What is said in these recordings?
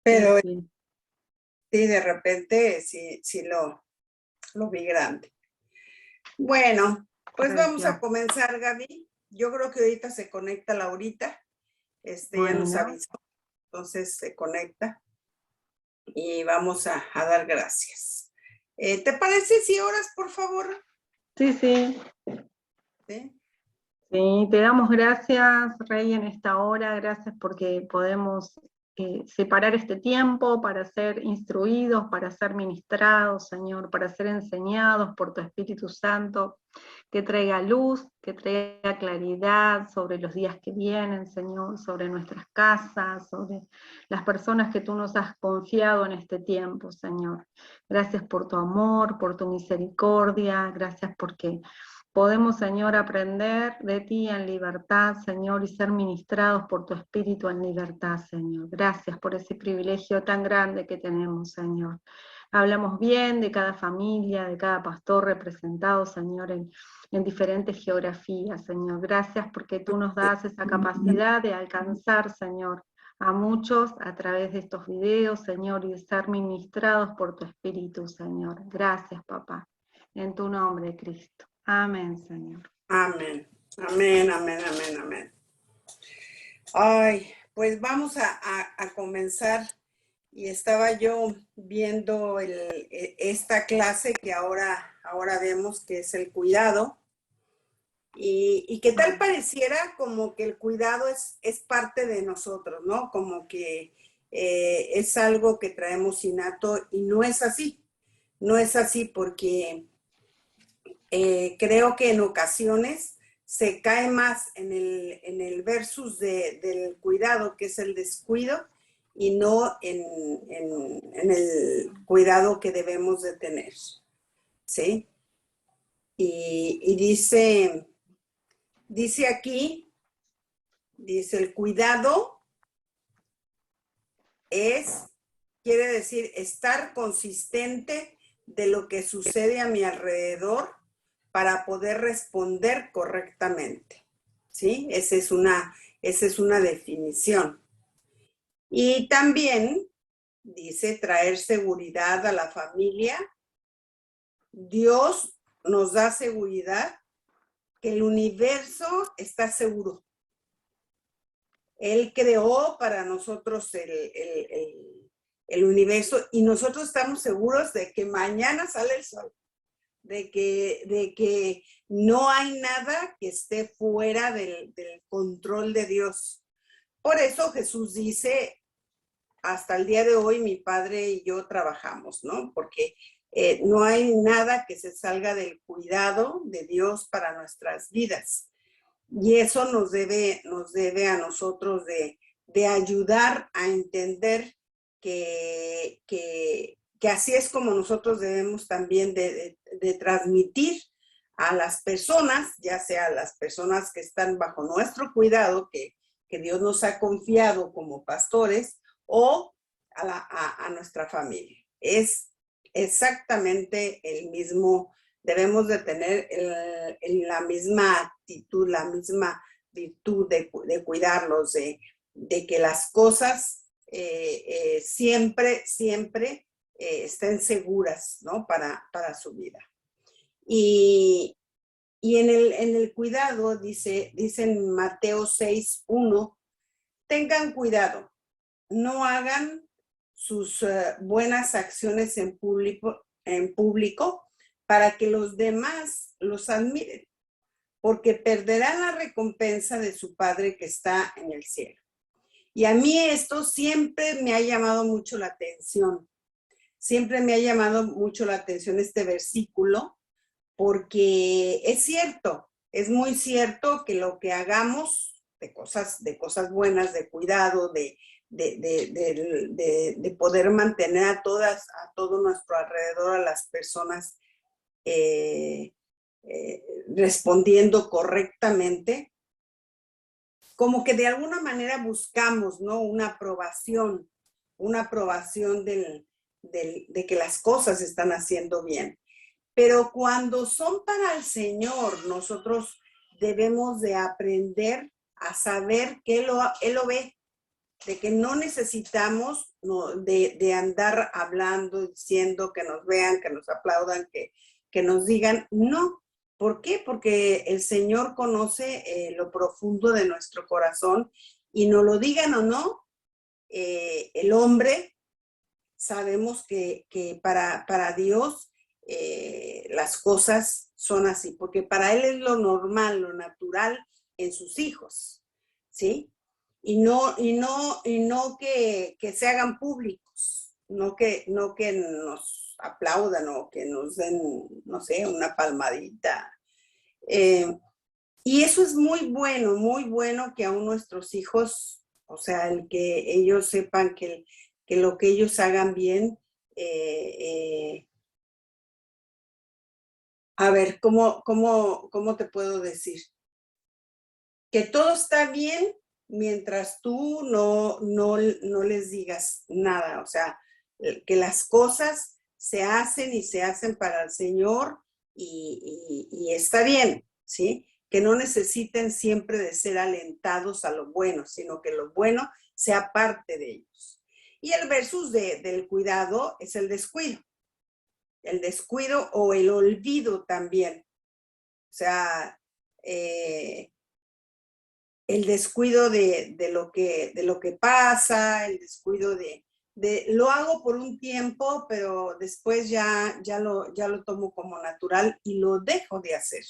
pero Sí. sí, de repente sí lo vi grande. Bueno, pues vamos a Gracias. comenzar, Gaby. Yo creo que ahorita se conecta Laurita. Ya nos Bueno, avisó, entonces se conecta y vamos a dar gracias. ¿Te parece si oras, por favor? sí. ¿Sí? Sí, te damos gracias, Rey, en esta hora. Gracias porque podemos separar este tiempo para ser instruidos, para ser ministrados, Señor, para ser enseñados por tu Espíritu Santo, que traiga luz, que traiga claridad sobre los días que vienen, Señor, sobre nuestras casas, sobre las personas que tú nos has confiado en este tiempo, Señor. Gracias por tu amor, por tu misericordia, gracias porque podemos, Señor, aprender de ti en libertad, Señor, y ser ministrados por tu Espíritu en libertad, Señor. Gracias por ese privilegio tan grande que tenemos, Señor. Hablamos bien de cada familia, de cada pastor representado, Señor, en diferentes geografías, Señor. Gracias porque tú nos das esa capacidad de alcanzar, Señor, a muchos a través de estos videos, Señor, y de ser ministrados por tu Espíritu, Señor. Gracias, papá. En tu nombre, Cristo. Amén, Señor. Amén, amén, amén, amén, amén. Ay, pues vamos a comenzar. Y estaba yo viendo esta clase que ahora vemos que es el cuidado. Y qué tal pareciera como que el cuidado es parte de nosotros, ¿no? Como que es algo que traemos innato y no es así. No es así porque creo que en ocasiones se cae más en el versus del cuidado, que es el descuido, y no en el cuidado que debemos de tener, ¿sí? Y dice aquí, dice, el cuidado quiere decir estar consistente de lo que sucede a mi alrededor para poder responder correctamente, ¿sí? Esa es una definición. Y también dice traer seguridad a la familia. Dios nos da seguridad que el universo está seguro. Él creó para nosotros el universo y nosotros estamos seguros de que mañana sale el sol, de que no hay nada que esté fuera del control de Dios. Por eso Jesús dice, hasta el día de hoy mi padre y yo trabajamos, ¿no? Porque no hay nada que se salga del cuidado de Dios para nuestras vidas. Y eso nos debe a nosotros de ayudar a entender que así es como nosotros debemos también de transmitir a las personas, ya sea las personas que están bajo nuestro cuidado, que Dios nos ha confiado como pastores, o a nuestra familia. Es exactamente el mismo. Debemos de tener la misma actitud, la misma virtud de cuidarlos, de que las cosas siempre estén seguras, ¿no? Para su vida. Y en el cuidado, dice en Mateo 6:1, tengan cuidado, no hagan sus buenas acciones en público para que los demás los admiren, porque perderán la recompensa de su Padre que está en el cielo. Y a mí esto siempre me ha llamado mucho la atención. Siempre me ha llamado mucho la atención este versículo, porque es cierto, es muy cierto que lo que hagamos de cosas buenas, de cuidado, de poder mantener a todo nuestro alrededor, a las personas respondiendo correctamente, como que de alguna manera buscamos, ¿no? Una aprobación de que las cosas se están haciendo bien. Pero cuando son para el Señor, nosotros debemos de aprender a saber que Él lo ve. de que no necesitamos de andar hablando, diciendo que nos vean, que nos aplaudan, que nos digan, no. ¿Por qué? Porque el Señor conoce lo profundo de nuestro corazón y no lo digan o no, el hombre, sabemos que para Dios las cosas son así, porque para Él es lo normal, lo natural en sus hijos, ¿sí? Y no que se hagan públicos, no que nos aplaudan o que nos den, no sé, una palmadita. Y eso es muy bueno que aún nuestros hijos, o sea, el que ellos sepan que lo que ellos hagan bien, a ver, ¿cómo te puedo decir? Que todo está bien mientras tú no les digas nada, o sea, que las cosas se hacen para el Señor y está bien, ¿sí? Que no necesiten siempre de ser alentados a lo bueno, sino que lo bueno sea parte de ellos. Y el versus del cuidado es el descuido o el olvido también. O sea, el descuido de lo que pasa, el descuido de lo hago por un tiempo, pero después ya lo tomo como natural y lo dejo de hacer.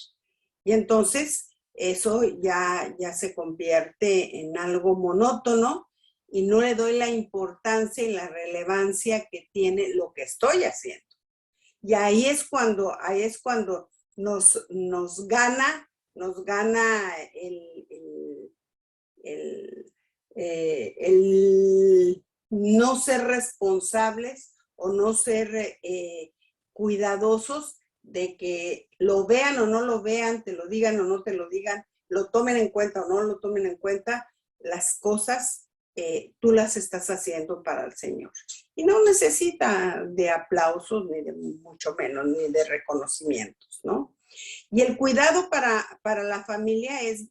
Y entonces eso ya se convierte en algo monótono y no le doy la importancia y la relevancia que tiene lo que estoy haciendo. Y ahí es cuando nos gana el no ser responsables o no ser cuidadosos de que lo vean o no lo vean, te lo digan o no te lo digan, lo tomen en cuenta o no lo tomen en cuenta, las cosas tú las estás haciendo para el Señor. Y no necesita de aplausos, ni de mucho menos, ni de reconocimientos, ¿no? Y el cuidado para la familia es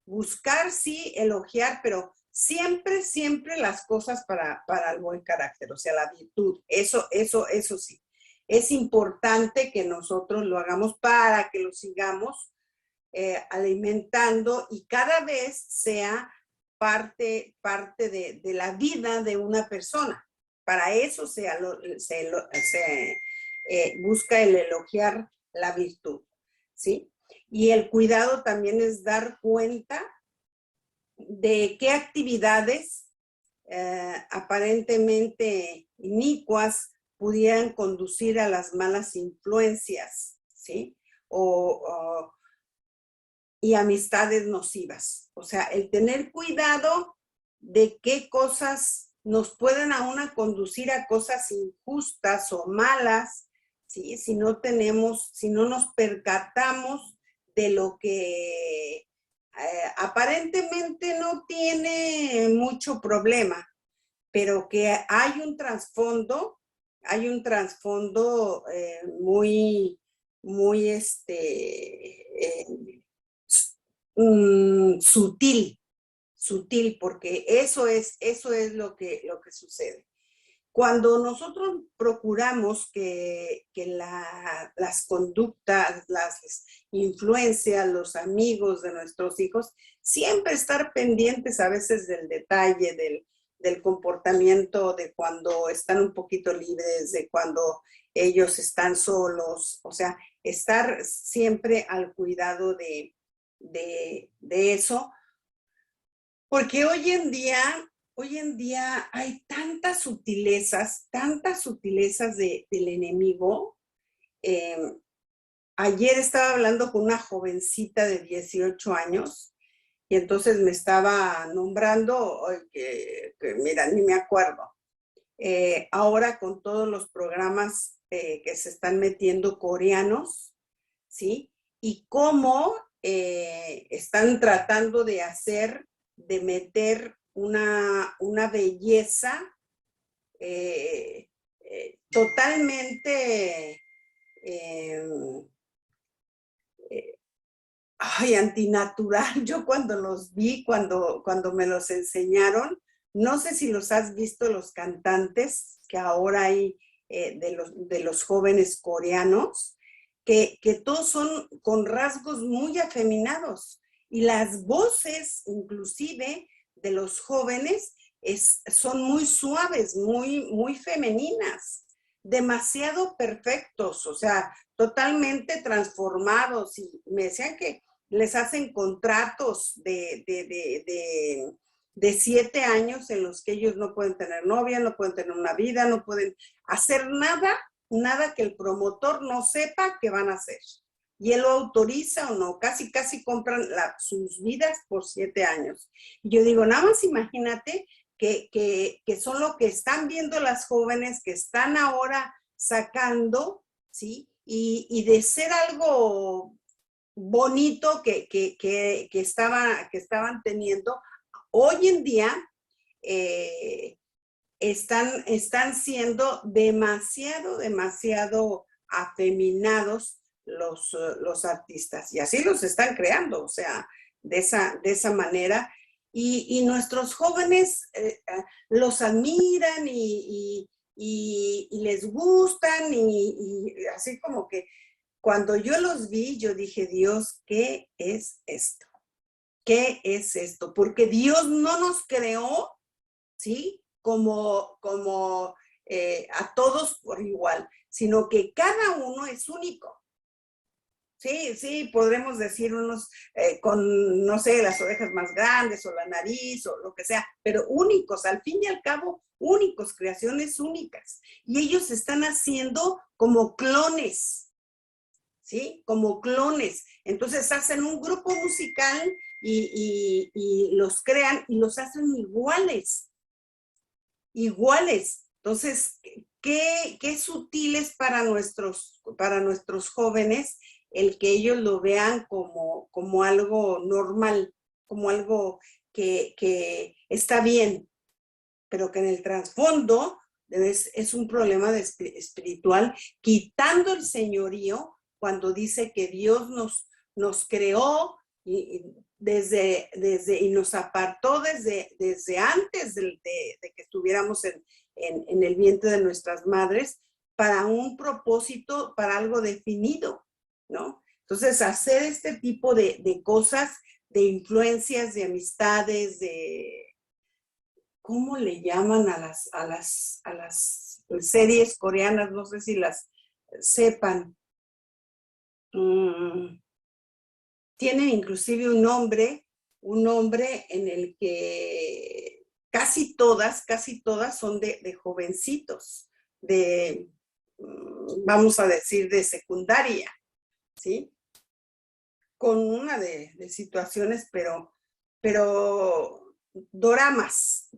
buscar, sí, elogiar, pero siempre las cosas para el buen carácter, o sea, la virtud. Eso sí. Es importante que nosotros lo hagamos para que lo sigamos alimentando y cada vez sea parte de la vida de una persona. Para eso se busca el elogiar la virtud, ¿sí? Y el cuidado también es dar cuenta de qué actividades aparentemente inicuas pudieran conducir a las malas influencias, ¿sí? Y amistades nocivas. O sea, el tener cuidado de qué cosas nos pueden aún conducir a cosas injustas o malas, ¿sí? Si no nos percatamos de lo que aparentemente no tiene mucho problema, pero que hay un trasfondo muy sutil, porque eso es lo que sucede. Cuando nosotros procuramos que las conductas, las influencias, los amigos de nuestros hijos, siempre estar pendientes a veces del detalle, del comportamiento, de cuando están un poquito libres, de cuando ellos están solos, o sea, estar siempre al cuidado de eso, porque hoy en día hay tantas sutilezas del enemigo. Ayer estaba hablando con una jovencita de 18 años y entonces me estaba nombrando, que mira, ni me acuerdo. Ahora con todos los programas que se están metiendo coreanos, ¿sí? Y cómo están tratando de meter una belleza totalmente ay, antinatural. Yo cuando los vi, cuando me los enseñaron, no sé si los has visto los cantantes que ahora hay de los jóvenes coreanos, que todos son con rasgos muy afeminados y las voces inclusive de los jóvenes son muy suaves, muy femeninas, demasiado perfectos, o sea, totalmente transformados. Y me decían que les hacen contratos de 7 años en los que ellos no pueden tener novia, no pueden tener una vida, no pueden hacer nada que el promotor no sepa que van a hacer. Y él lo autoriza o no, casi compran sus vidas por 7 años. Y yo digo, nada más imagínate que son lo que están viendo las jóvenes que están ahora sacando, ¿sí? Y de ser algo bonito que estaban teniendo, hoy en día están siendo demasiado afeminados los artistas, y así los están creando, o sea, de esa manera. Y nuestros jóvenes los admiran y les gustan, y así como que cuando yo los vi, yo dije, Dios, ¿qué es esto? ¿Qué es esto? Porque Dios no nos creó, ¿sí? Como a todos por igual, sino que cada uno es único. Sí, podremos decir unos con, no sé, las orejas más grandes o la nariz o lo que sea, pero únicos, al fin y al cabo, únicos, creaciones únicas. Y ellos están haciendo como clones, ¿sí? Como clones. Entonces hacen un grupo musical y los crean y los hacen iguales. Entonces, qué sutil es para nuestros jóvenes el que ellos lo vean como algo normal, como algo que está bien, pero que en el trasfondo es un problema espiritual, quitando el señorío cuando dice que Dios nos creó y nos apartó desde antes de que estuviéramos en el vientre de nuestras madres para un propósito, para algo definido, ¿no? Entonces, hacer este tipo de cosas, de influencias, de amistades, ¿cómo le llaman a las series coreanas? No sé si las sepan. Tienen inclusive un nombre en el que casi todas son de jovencitos, vamos a decir, de secundaria, ¿sí? Con una de situaciones, pero doramas,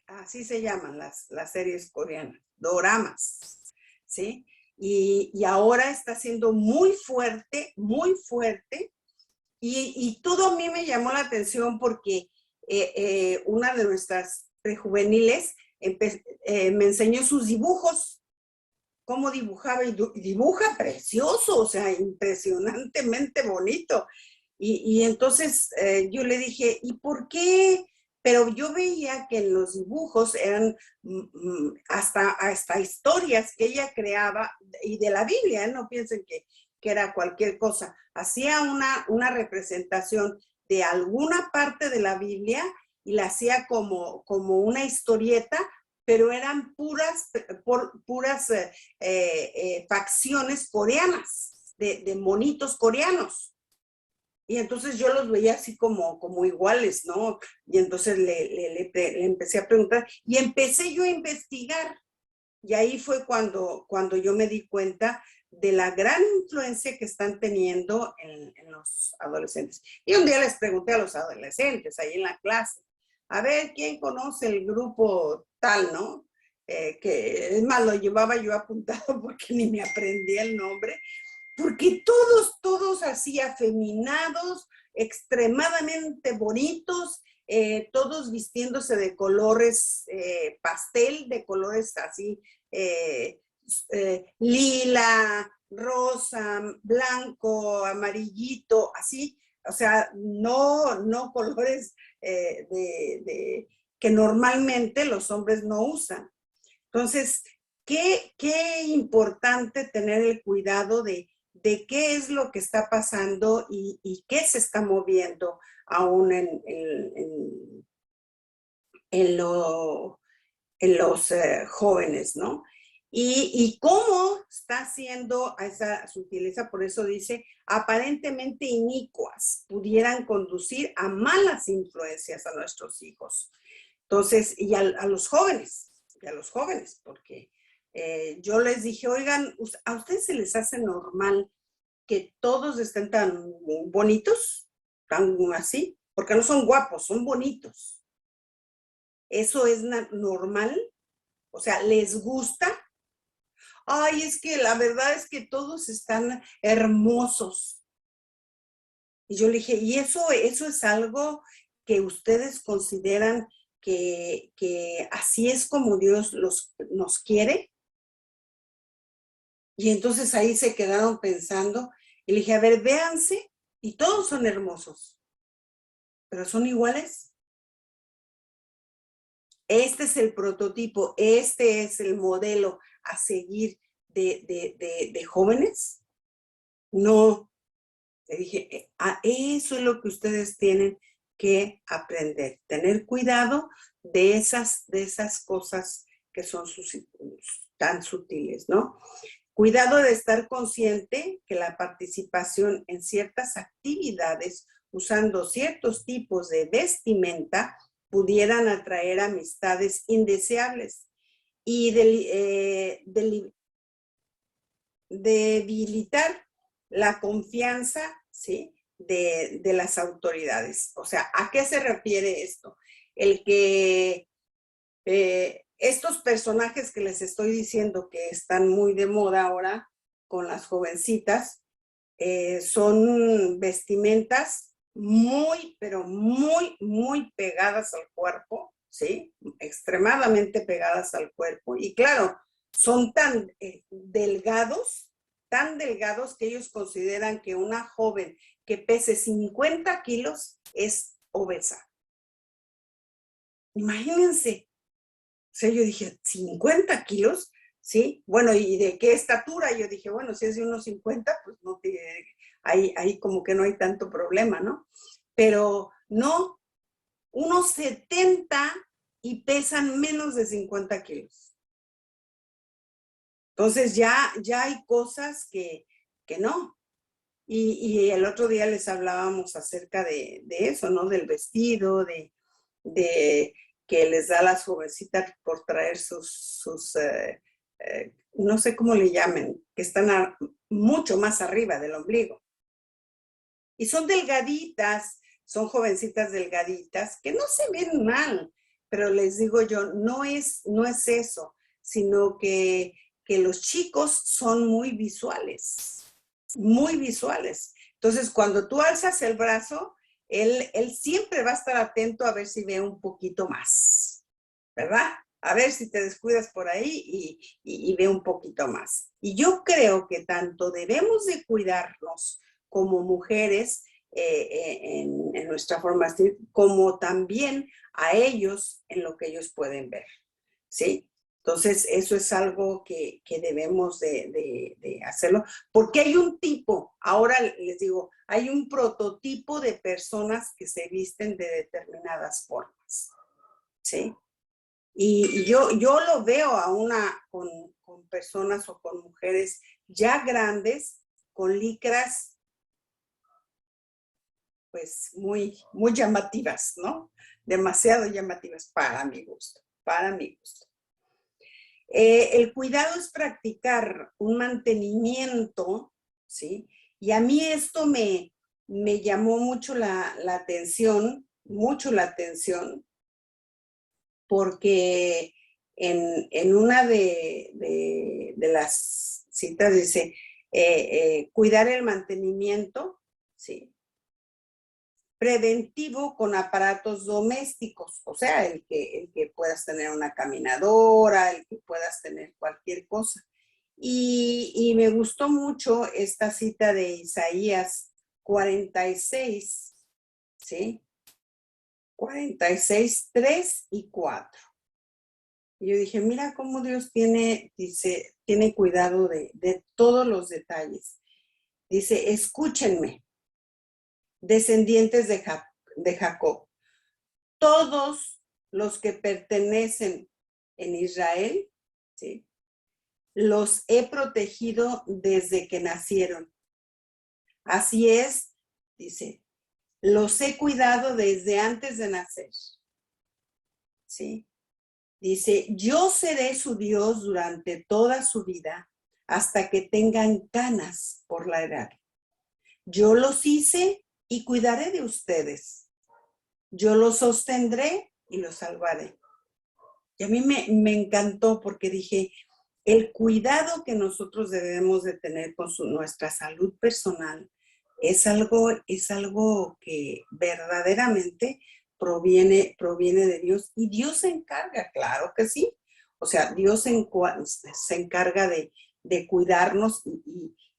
así se llaman las series coreanas, doramas, ¿sí? Y ahora está siendo muy fuerte, y todo a mí me llamó la atención porque una de nuestras prejuveniles me enseñó sus dibujos, cómo dibujaba, y dibuja precioso, o sea, impresionantemente bonito. Y entonces yo le dije, ¿y por qué? Pero yo veía que en los dibujos eran hasta historias que ella creaba, y de la Biblia, no piensen que era cualquier cosa. Hacía una representación de alguna parte de la Biblia y la hacía como una historieta, pero eran puras facciones coreanas, de monitos coreanos. Y entonces yo los veía así como iguales, ¿no? Y entonces le empecé a preguntar y empecé yo a investigar. Y ahí fue cuando yo me di cuenta de la gran influencia que están teniendo en los adolescentes. Y un día les pregunté a los adolescentes ahí en la clase, a ver, ¿quién conoce el grupo tal, no? Que es más, lo llevaba yo apuntado porque ni me aprendí el nombre, porque todos así afeminados, extremadamente bonitos, todos vistiéndose de colores pastel, de colores así lila, rosa, blanco, amarillito, así, o sea, no colores que normalmente los hombres no usan. Entonces, qué importante tener el cuidado de qué es lo que está pasando y qué se está moviendo aún en los jóvenes, ¿no? Y cómo está haciendo a esa sutileza, por eso dice, aparentemente inicuas, pudieran conducir a malas influencias a nuestros hijos. Entonces, y a los jóvenes, porque yo les dije, oigan, ¿a ustedes se les hace normal que todos estén tan bonitos, tan así? Porque no son guapos, son bonitos. ¿Eso es normal? O sea, ¿les gusta? Ay, es que la verdad es que todos están hermosos. Y yo le dije, ¿y eso es algo que ustedes consideran que así es como Dios nos quiere? Y entonces ahí se quedaron pensando y le dije, a ver, véanse, y todos son hermosos, pero son iguales. Este es el prototipo, este es el modelo a seguir de jóvenes. No, le dije, eso es lo que ustedes tienen que aprender, tener cuidado de esas cosas que son tan sutiles, ¿no? Cuidado de estar consciente que la participación en ciertas actividades usando ciertos tipos de vestimenta pudieran atraer amistades indeseables y debilitar la confianza, ¿sí?, de las autoridades. O sea, ¿a qué se refiere esto? El que estos personajes que les estoy diciendo que están muy de moda ahora con las jovencitas, son vestimentas muy, pero muy, muy pegadas al cuerpo, ¿sí? Extremadamente pegadas al cuerpo. Y claro, son tan delgados que ellos consideran que una joven que pese 50 kilos es obesa. Imagínense. O sea, yo dije, ¿50 kilos? ¿Sí? Bueno, ¿y de qué estatura? Yo dije, bueno, si es de unos 50, pues no ahí como que no hay tanto problema, ¿no? Pero no, unos 70 y pesan menos de 50 kilos. Entonces ya hay cosas que no. Y el otro día les hablábamos acerca de eso, ¿no? Del vestido, de que les da a las jovencitas por traer sus no sé cómo le llamen, que están mucho más arriba del ombligo. Y son delgaditas, son jovencitas delgaditas, que no se ven mal, pero les digo yo, no es eso, sino que los chicos son muy visuales, muy visuales. Entonces, cuando tú alzas el brazo, él siempre va a estar atento a ver si ve un poquito más, ¿verdad? A ver si te descuidas por ahí y ve un poquito más. Y yo creo que tanto debemos de cuidarnos como mujeres en nuestra formación, como también a ellos en lo que ellos pueden ver, ¿sí? Entonces, eso es algo que debemos de hacerlo, porque hay un tipo, ahora les digo, hay un prototipo de personas que se visten de determinadas formas, ¿sí? Y yo lo veo con personas o con mujeres ya grandes, con licras, pues muy, muy llamativas, ¿no? Demasiado llamativas para mi gusto, para mi gusto. El cuidado es practicar un mantenimiento, ¿sí? Y a mí esto me llamó mucho la atención, porque en una de las citas dice, cuidar el mantenimiento, ¿sí?, preventivo con aparatos domésticos, o sea, el que puedas tener una caminadora, el que puedas tener cualquier cosa. Y me gustó mucho esta cita de Isaías 46, ¿sí? 46, 3 y 4. Y yo dije, mira cómo Dios tiene cuidado de todos los detalles. Dice, escúchenme, descendientes de Jacob, todos los que pertenecen en Israel, ¿sí? Los he protegido desde que nacieron. Así es, dice, los he cuidado desde antes de nacer. ¿Sí? Dice, yo seré su Dios durante toda su vida hasta que tengan canas por la edad. Yo los hice y cuidaré de ustedes. Yo los sostendré y los salvaré. Y a mí me encantó porque dije, el cuidado que nosotros debemos de tener con nuestra salud personal es algo que verdaderamente proviene de Dios, y Dios se encarga, claro que sí. O sea, Dios se encarga de cuidarnos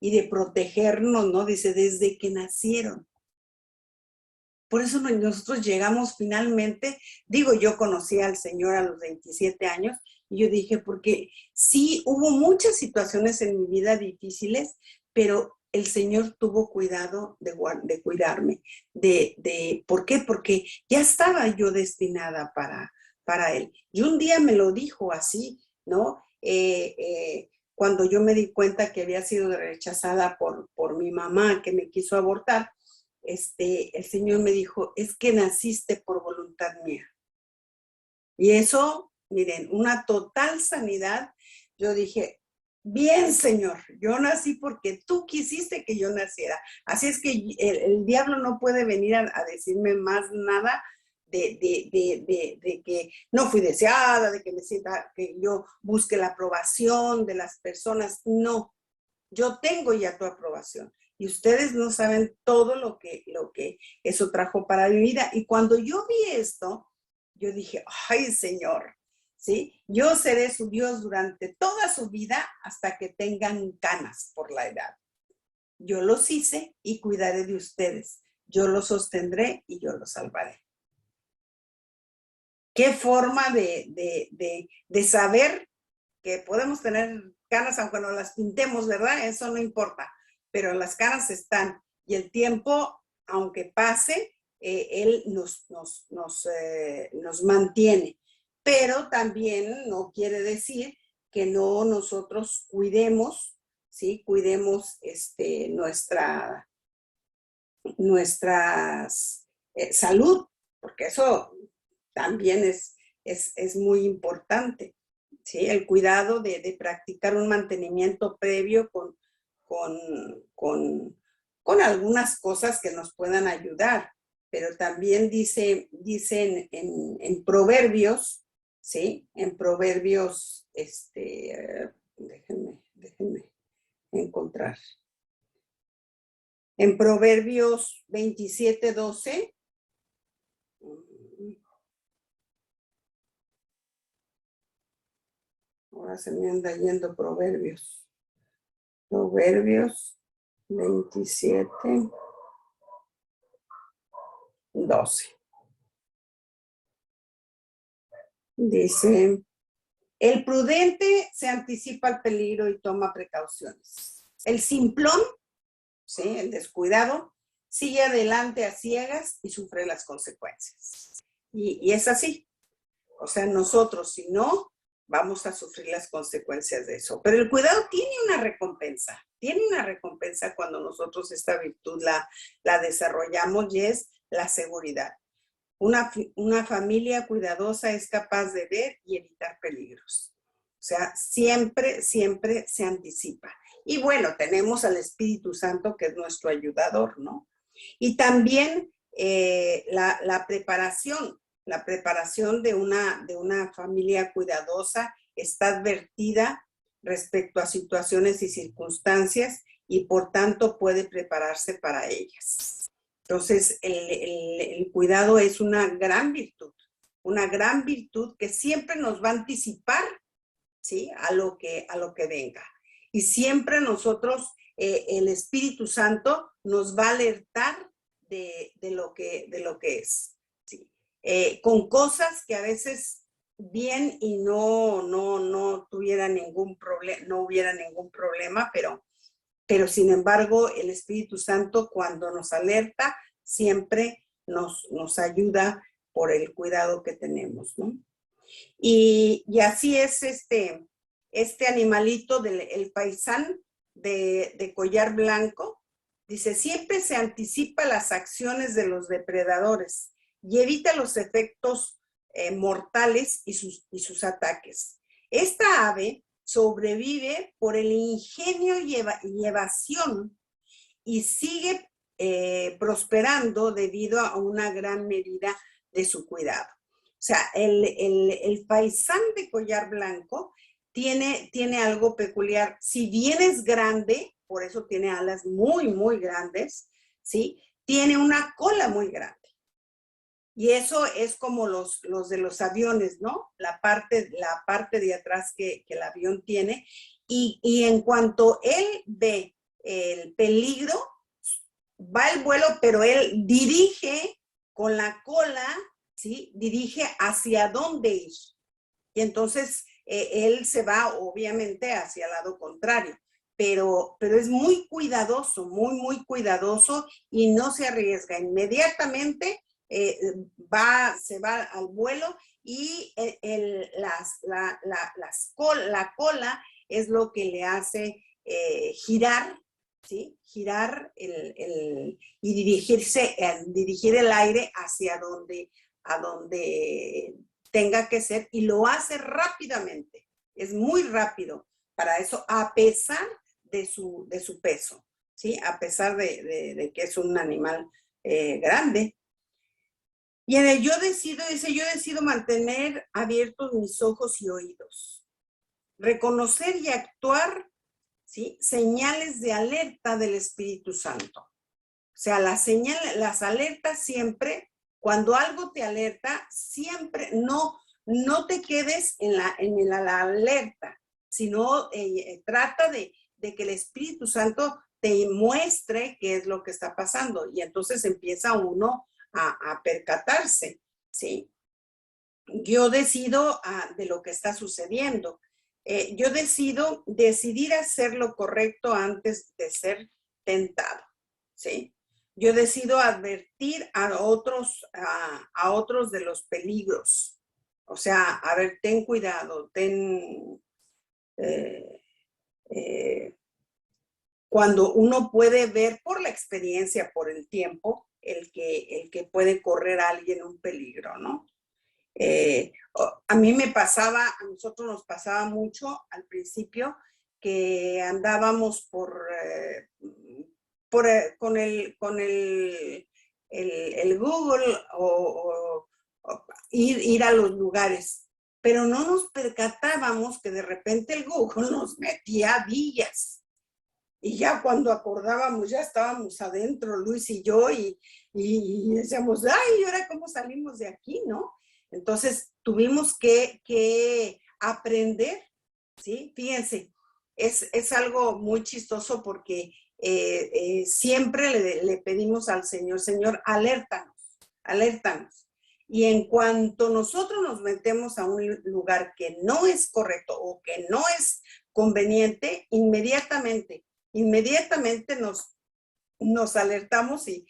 y de protegernos, ¿no? Dice, desde que nacieron. Por eso nosotros llegamos finalmente, digo, yo conocí al Señor a los 27 años, y yo dije, porque sí, hubo muchas situaciones en mi vida difíciles, pero el Señor tuvo cuidado de cuidarme. ¿Por qué? Porque ya estaba yo destinada para Él. Y un día me lo dijo así, ¿no? Cuando yo me di cuenta que había sido rechazada por mi mamá, que me quiso abortar, el Señor me dijo, es que naciste por voluntad mía. Y eso, miren, una total sanidad. Yo dije, bien, Señor, yo nací porque tú quisiste que yo naciera. Así es que el diablo no puede venir a decirme más nada de que no fui deseada, de que me sienta, que yo busque la aprobación de las personas. No, yo tengo ya tu aprobación. Y ustedes no saben todo lo que eso trajo para mi vida. Y cuando yo vi esto, yo dije, ay, Señor, ¿sí? Yo seré su Dios durante toda su vida hasta que tengan canas por la edad. Yo los hice y cuidaré de ustedes. Yo los sostendré y yo los salvaré. Qué forma de saber que podemos tener canas aunque no las pintemos, ¿verdad? Eso no importa, pero las canas están, y el tiempo, aunque pase, él nos mantiene. Pero también no quiere decir que no nosotros cuidemos, ¿sí? Cuidemos nuestra salud, porque eso también es muy importante. ¿Sí? El cuidado de practicar un mantenimiento previo con algunas cosas que nos puedan ayudar, pero también dicen en Proverbios, ¿sí? En Proverbios, déjenme encontrar. En Proverbios 27:12, ahora se me anda yendo Proverbios. Proverbios 27:12. Dice, el prudente se anticipa al peligro y toma precauciones. El simplón, ¿sí? El descuidado, sigue adelante a ciegas y sufre las consecuencias. Y es así. O sea, nosotros, si no, vamos a sufrir las consecuencias de eso. Pero el cuidado tiene una recompensa cuando nosotros esta virtud la desarrollamos, y es la seguridad. Una familia cuidadosa es capaz de ver y evitar peligros. O sea, siempre se anticipa. Y bueno, tenemos al Espíritu Santo, que es nuestro ayudador, ¿no? Y también la preparación de una familia cuidadosa está advertida respecto a situaciones y circunstancias, y por tanto puede prepararse para ellas. Entonces, el cuidado es una gran virtud que siempre nos va a anticipar, ¿sí? a lo que venga. y siempre nosotros, el Espíritu Santo nos va a alertar de lo que es, ¿sí? Con cosas que a veces bien y no tuviera ningún problema, no hubiera ningún problema, pero sin embargo el Espíritu Santo cuando nos alerta siempre nos ayuda por el cuidado que tenemos, ¿no? Y así es este animalito del faisán de collar blanco. Dice, siempre se anticipa las acciones de los depredadores y evita los efectos mortales y sus ataques. Esta ave sobrevive por el ingenio y evasión y sigue prosperando debido a una gran medida de su cuidado. O sea, el faisán de collar blanco tiene algo peculiar. Si bien es grande, por eso tiene alas muy, muy grandes, ¿sí? Tiene una cola muy grande. Y eso es como los de los aviones, ¿no? La parte de atrás que el avión tiene. Y en cuanto él ve el peligro, va el vuelo, pero él dirige con la cola, ¿sí? Dirige hacia dónde ir. Y entonces él se va obviamente hacia el lado contrario. Pero es muy cuidadoso, muy, muy cuidadoso y no se arriesga. Inmediatamente se va al vuelo y la cola es lo que le hace girar, ¿sí? Girar y dirigir el aire hacia a donde tenga que ser, y lo hace rápidamente. Es muy rápido para eso, a pesar de su peso, ¿sí? A pesar de que es un animal grande. Y en el yo decido mantener abiertos mis ojos y oídos, reconocer y actuar, ¿sí? Señales de alerta del Espíritu Santo. O sea, las alertas siempre, cuando algo te alerta, siempre no te quedes en la alerta, sino trata de que el Espíritu Santo te muestre qué es lo que está pasando. Y entonces empieza uno a percatarse, ¿sí? Yo decido de lo que está sucediendo. Yo decidir hacer lo correcto antes de ser tentado, ¿sí? Yo decido advertir a otros de los peligros. O sea, a ver, ten cuidado, cuando uno puede ver por la experiencia, por el tiempo, el que puede correr a alguien un peligro, ¿no? A nosotros nos pasaba mucho al principio que andábamos con el Google o ir a los lugares, pero no nos percatábamos que de repente el Google nos metía villas. Y ya cuando acordábamos, ya estábamos adentro, Luis y yo, y decíamos, ay, ¿y ahora cómo salimos de aquí, no? Entonces tuvimos que aprender, ¿sí? Fíjense, es algo muy chistoso porque siempre le pedimos al Señor, Señor, alértanos. Y en cuanto nosotros nos metemos a un lugar que no es correcto o que no es conveniente, inmediatamente nos alertamos y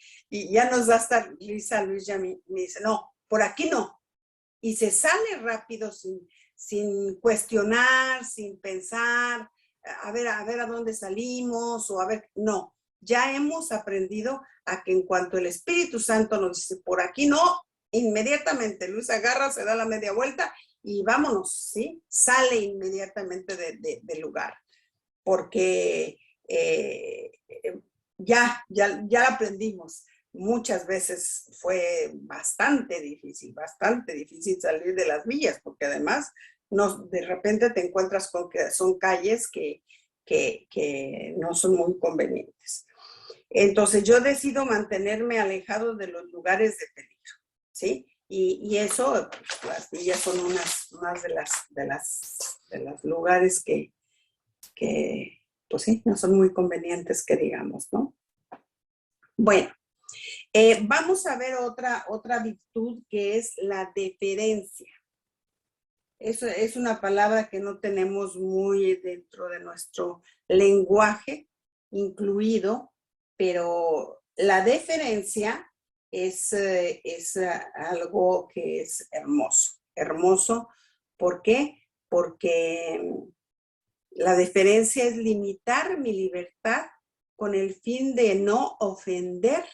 ya nos da hasta risa. Luis ya me dice, no, por aquí no. Y se sale rápido sin cuestionar, sin pensar, a ver a dónde salimos o a ver, no. Ya hemos aprendido a que en cuanto el Espíritu Santo nos dice, por aquí no, inmediatamente Luis agarra, se da la media vuelta y vámonos, ¿sí? Sale inmediatamente del lugar. Porque ya la aprendimos. Muchas veces fue bastante difícil salir de las villas, porque además de repente te encuentras con que son calles que no son muy convenientes. Entonces yo decido mantenerme alejado de los lugares de peligro, ¿sí? Y eso, pues, las villas son unas de los lugares que pues sí, no son muy convenientes que digamos, ¿no? Bueno, vamos a ver otra virtud que es la deferencia. Eso es una palabra que no tenemos muy dentro de nuestro lenguaje incluido, pero la deferencia es algo que es hermoso. Hermoso, ¿por qué? Porque la deferencia es limitar mi libertad con el fin de no ofender,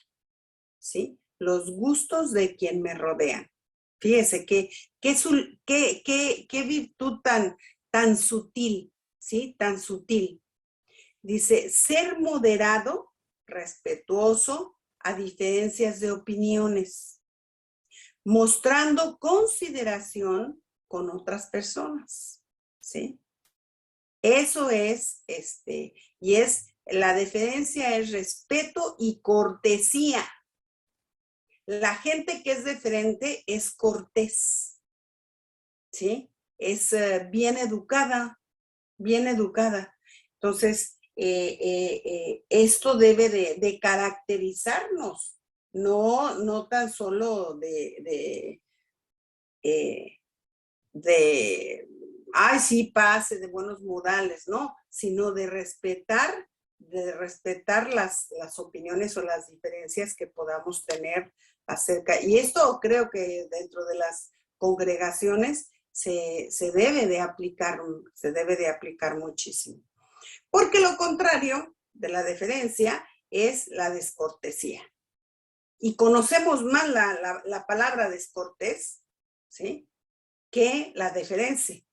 ¿sí?, los gustos de quien me rodean. Fíjese qué virtud tan sutil, ¿sí? Tan sutil. Dice, ser moderado, respetuoso a diferencias de opiniones, mostrando consideración con otras personas, ¿sí? Eso es, la deferencia es respeto y cortesía. La gente que es deferente es cortés, ¿sí? Es bien educada, bien educada. Entonces, esto debe de caracterizarnos, no tan solo ay, sí, pase, de buenos modales, ¿no? Sino de respetar las opiniones o las diferencias que podamos tener acerca. Y esto creo que dentro de las congregaciones se debe de aplicar muchísimo. Porque lo contrario de la deferencia es la descortesía. Y conocemos más la palabra descortés, ¿sí?, que la deferencia.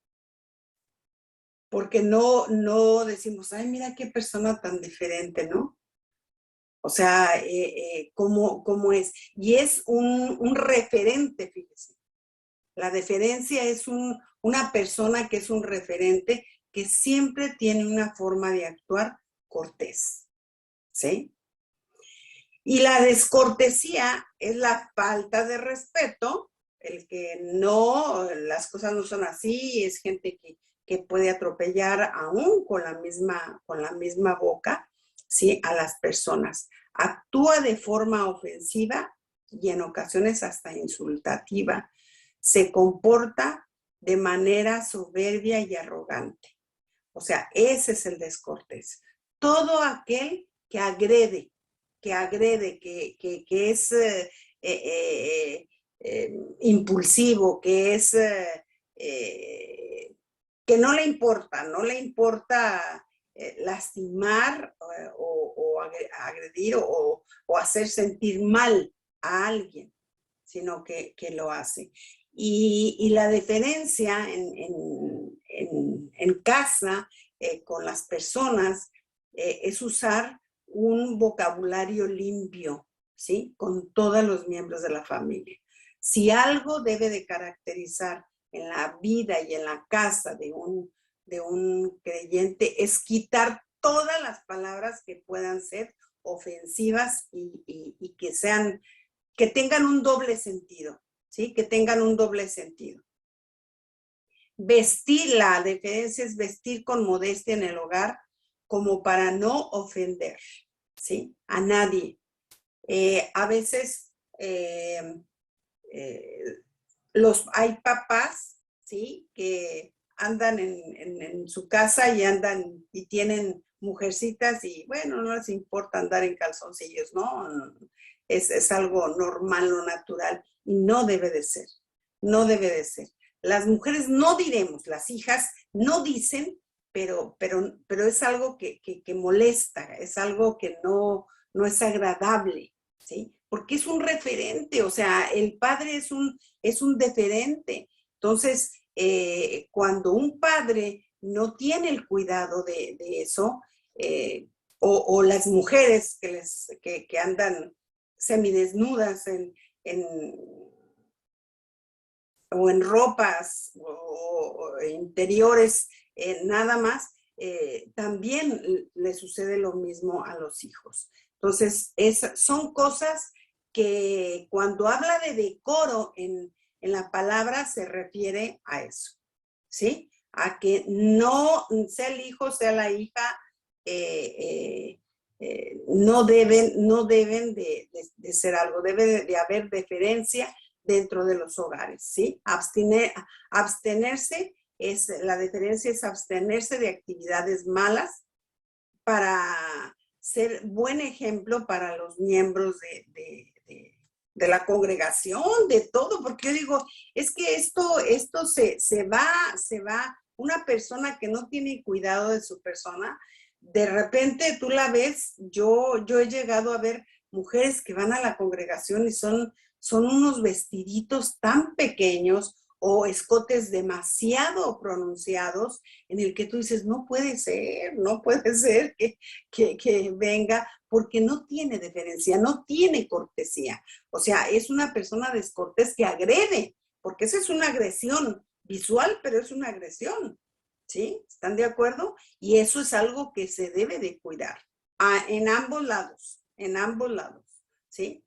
Porque no decimos, ay, mira qué persona tan diferente, ¿no? O sea, ¿cómo es? Y es un referente, fíjese. La deferencia es una persona que es un referente que siempre tiene una forma de actuar cortés, ¿sí? Y la descortesía es la falta de respeto, el que no, las cosas no son así, es gente que puede atropellar aún con la misma boca, ¿sí?, a las personas. Actúa de forma ofensiva y en ocasiones hasta insultativa. Se comporta de manera soberbia y arrogante. O sea, ese es el descortés. Todo aquel que agrede, que es impulsivo, que es que no le importa lastimar o agredir o hacer sentir mal a alguien, sino que lo hace. Y la deferencia en casa con las personas es usar un vocabulario limpio, ¿sí?, con todos los miembros de la familia. Si algo debe de caracterizar en la vida y en la casa de un creyente es quitar todas las palabras que puedan ser ofensivas y que tengan un doble sentido, ¿sí?, que tengan un doble sentido. Vestir, la deferencia es vestir con modestia en el hogar como para no ofender, ¿sí?, a nadie. A veces hay papás, ¿sí?, que andan en su casa y tienen mujercitas y bueno, no les importa andar en calzoncillos, ¿no? Es algo normal o natural y no debe de ser, no debe de ser. Las mujeres no diremos, las hijas no dicen, pero es algo que molesta, es algo que no es agradable, ¿sí? Porque es un referente, o sea, el padre es un deferente. Entonces, cuando un padre no tiene el cuidado de eso, o las mujeres que andan semidesnudas o en ropas o interiores, nada más, también le sucede lo mismo a los hijos. Entonces, son cosas que cuando habla de decoro en la palabra se refiere a eso, ¿sí? A que no sea el hijo, sea la hija, no deben de ser algo, debe de haber deferencia dentro de los hogares, ¿sí? Abstenerse, la deferencia es abstenerse de actividades malas para ser buen ejemplo para los miembros de la congregación, de todo, porque yo digo, es que esto se va, una persona que no tiene cuidado de su persona, de repente tú la ves, yo he llegado a ver mujeres que van a la congregación y son unos vestiditos tan pequeños o escotes demasiado pronunciados en el que tú dices, no puede ser que venga, porque no tiene deferencia, no tiene cortesía. O sea, es una persona descortés que agrede, porque esa es una agresión visual, pero es una agresión, ¿sí? ¿Están de acuerdo? Y eso es algo que se debe de cuidar en ambos lados, ¿sí?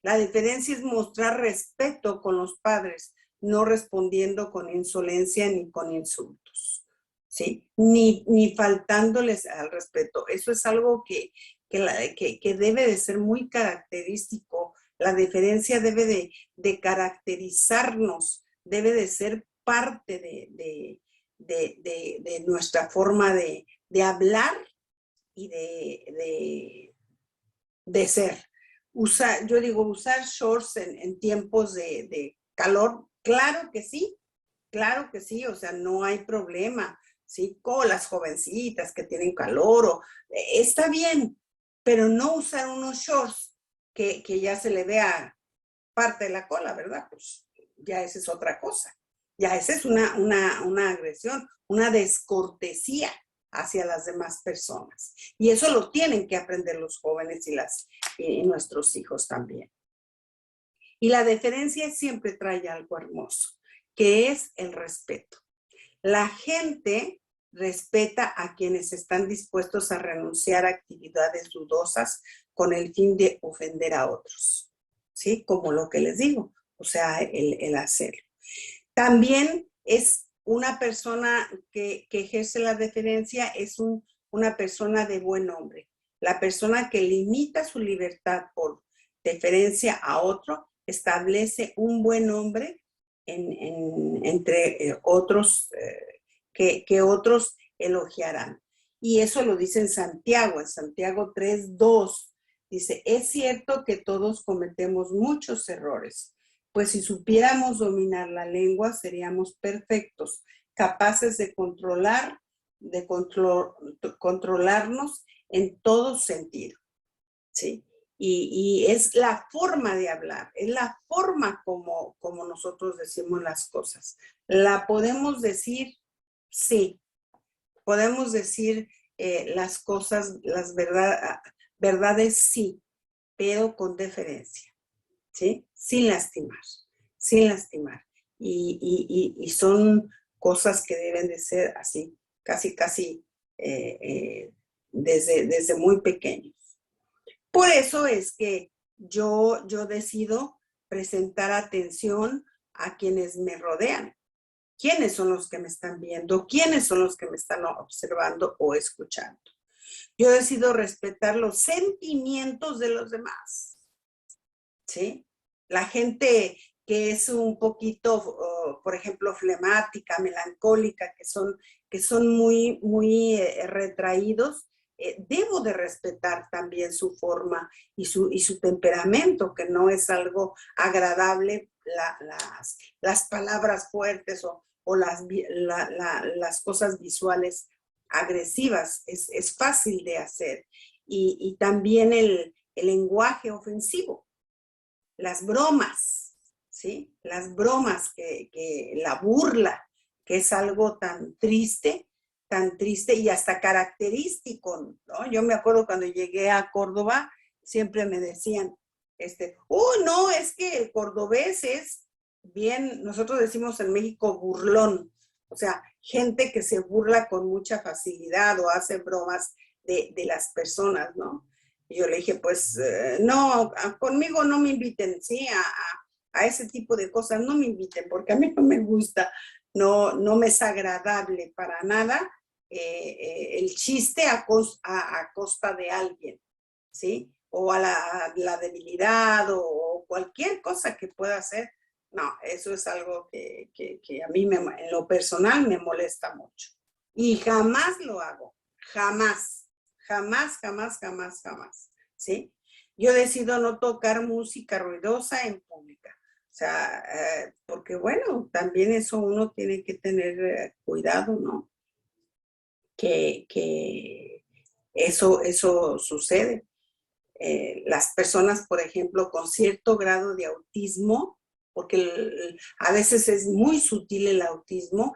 La diferencia es mostrar respeto con los padres, no respondiendo con insolencia ni con insultos, ¿sí? Ni faltándoles al respeto. Eso es algo que debe de ser muy característico. La deferencia debe de caracterizarnos, debe de ser parte de nuestra forma de hablar y de ser. Yo digo, usar shorts en tiempos de calor, claro que sí, o sea, no hay problema, ¿sí? Con las jovencitas que tienen calor, está bien, pero no usar unos shorts que ya se le vea parte de la cola, ¿verdad? Pues ya esa es otra cosa, ya esa es una agresión, una descortesía hacia las demás personas. Y eso lo tienen que aprender los jóvenes y nuestros hijos también. Y la deferencia siempre trae algo hermoso, que es el respeto. La gente respeta a quienes están dispuestos a renunciar a actividades dudosas con el fin de ofender a otros, ¿sí? Como lo que les digo, o sea, el hacerlo. También es una persona que ejerce la deferencia, es una persona de buen hombre. La persona que limita su libertad por deferencia a otro establece un buen hombre entre otros que otros elogiarán. Y eso lo dice en Santiago 3:2. Dice, es cierto que todos cometemos muchos errores, pues si supiéramos dominar la lengua seríamos perfectos, capaces de controlarnos en todo sentido, ¿sí? Y es la forma de hablar, es la forma como nosotros decimos las cosas. ¿La podemos decir? Sí. Podemos decir las cosas, las verdades, sí, pero con deferencia, ¿sí? Sin lastimar. Y son cosas que deben de ser así, casi desde muy pequeños. Por eso es que yo decido presentar atención a quienes me rodean. ¿Quiénes son los que me están viendo? ¿Quiénes son los que me están observando o escuchando? Yo decido respetar los sentimientos de los demás, ¿sí? La gente que es un poquito, por ejemplo, flemática, melancólica, que son muy retraídos, debo de respetar también su forma y su temperamento, que no es algo agradable las palabras fuertes o las cosas visuales agresivas. Es fácil de hacer. Y también el lenguaje ofensivo, las bromas, ¿sí? Las bromas, la burla, que es algo tan triste y hasta característico, ¿no? Yo me acuerdo cuando llegué a Córdoba, siempre me decían, no, es que el cordobés es bien, nosotros decimos en México burlón, o sea, gente que se burla con mucha facilidad o hace bromas de las personas, ¿no? Y yo le dije, pues, no, conmigo no me inviten, ¿sí? A ese tipo de cosas no me inviten, porque a mí no me gusta, no me es agradable para nada el chiste a costa de alguien, ¿sí? O a la debilidad o cualquier cosa que pueda hacer. No, eso es algo que a mí en lo personal me molesta mucho. Y jamás lo hago, jamás, jamás, jamás, jamás, jamás, ¿sí? Yo decido no tocar música ruidosa en pública. O sea, porque bueno, también eso uno tiene que tener cuidado, ¿no? Que eso sucede. Las personas, por ejemplo, con cierto grado de autismo, porque a veces es muy sutil el autismo,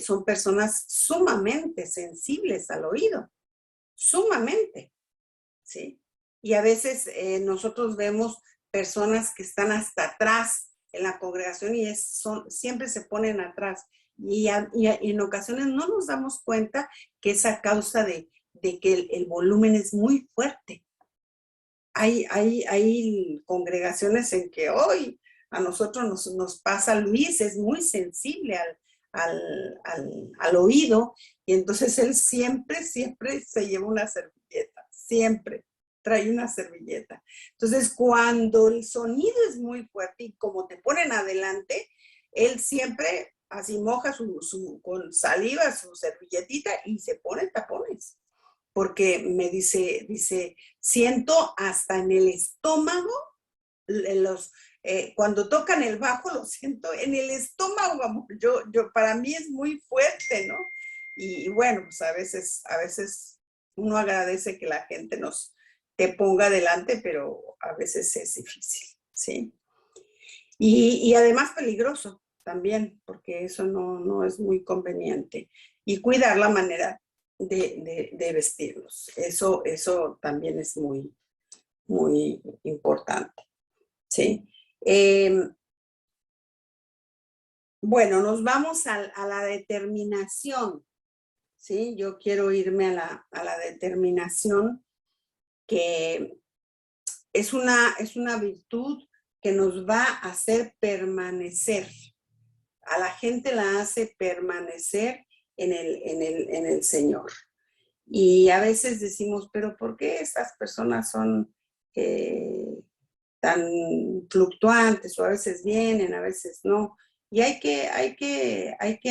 son personas sumamente sensibles al oído, sumamente, ¿sí? Y a veces nosotros vemos personas que están hasta atrás en la congregación y siempre se ponen atrás. Y en ocasiones no nos damos cuenta que es a causa de que el volumen es muy fuerte. Hay congregaciones en que hoy a nosotros nos pasa. Luis es muy sensible al oído y entonces él siempre se lleva una servilleta, siempre trae una servilleta. Entonces cuando el sonido es muy fuerte y como te ponen adelante, él siempre así moja con saliva su servilletita y se pone tapones. Porque me dice, siento hasta en el estómago, cuando tocan el bajo lo siento en el estómago, amor. Para mí es muy fuerte, ¿no? Y bueno, pues a veces uno agradece que la gente te ponga adelante, pero a veces es difícil, ¿sí? Y además peligroso también, porque eso no es muy conveniente. Y cuidar la manera de vestirlos. Eso también es muy, muy importante, ¿sí? Bueno, nos vamos a la determinación, ¿sí? Yo quiero irme a la determinación, que es una virtud que nos va a hacer permanecer. A la gente la hace permanecer en el Señor. Y a veces decimos, pero ¿por qué estas personas son tan fluctuantes? O a veces vienen, a veces no. Y hay que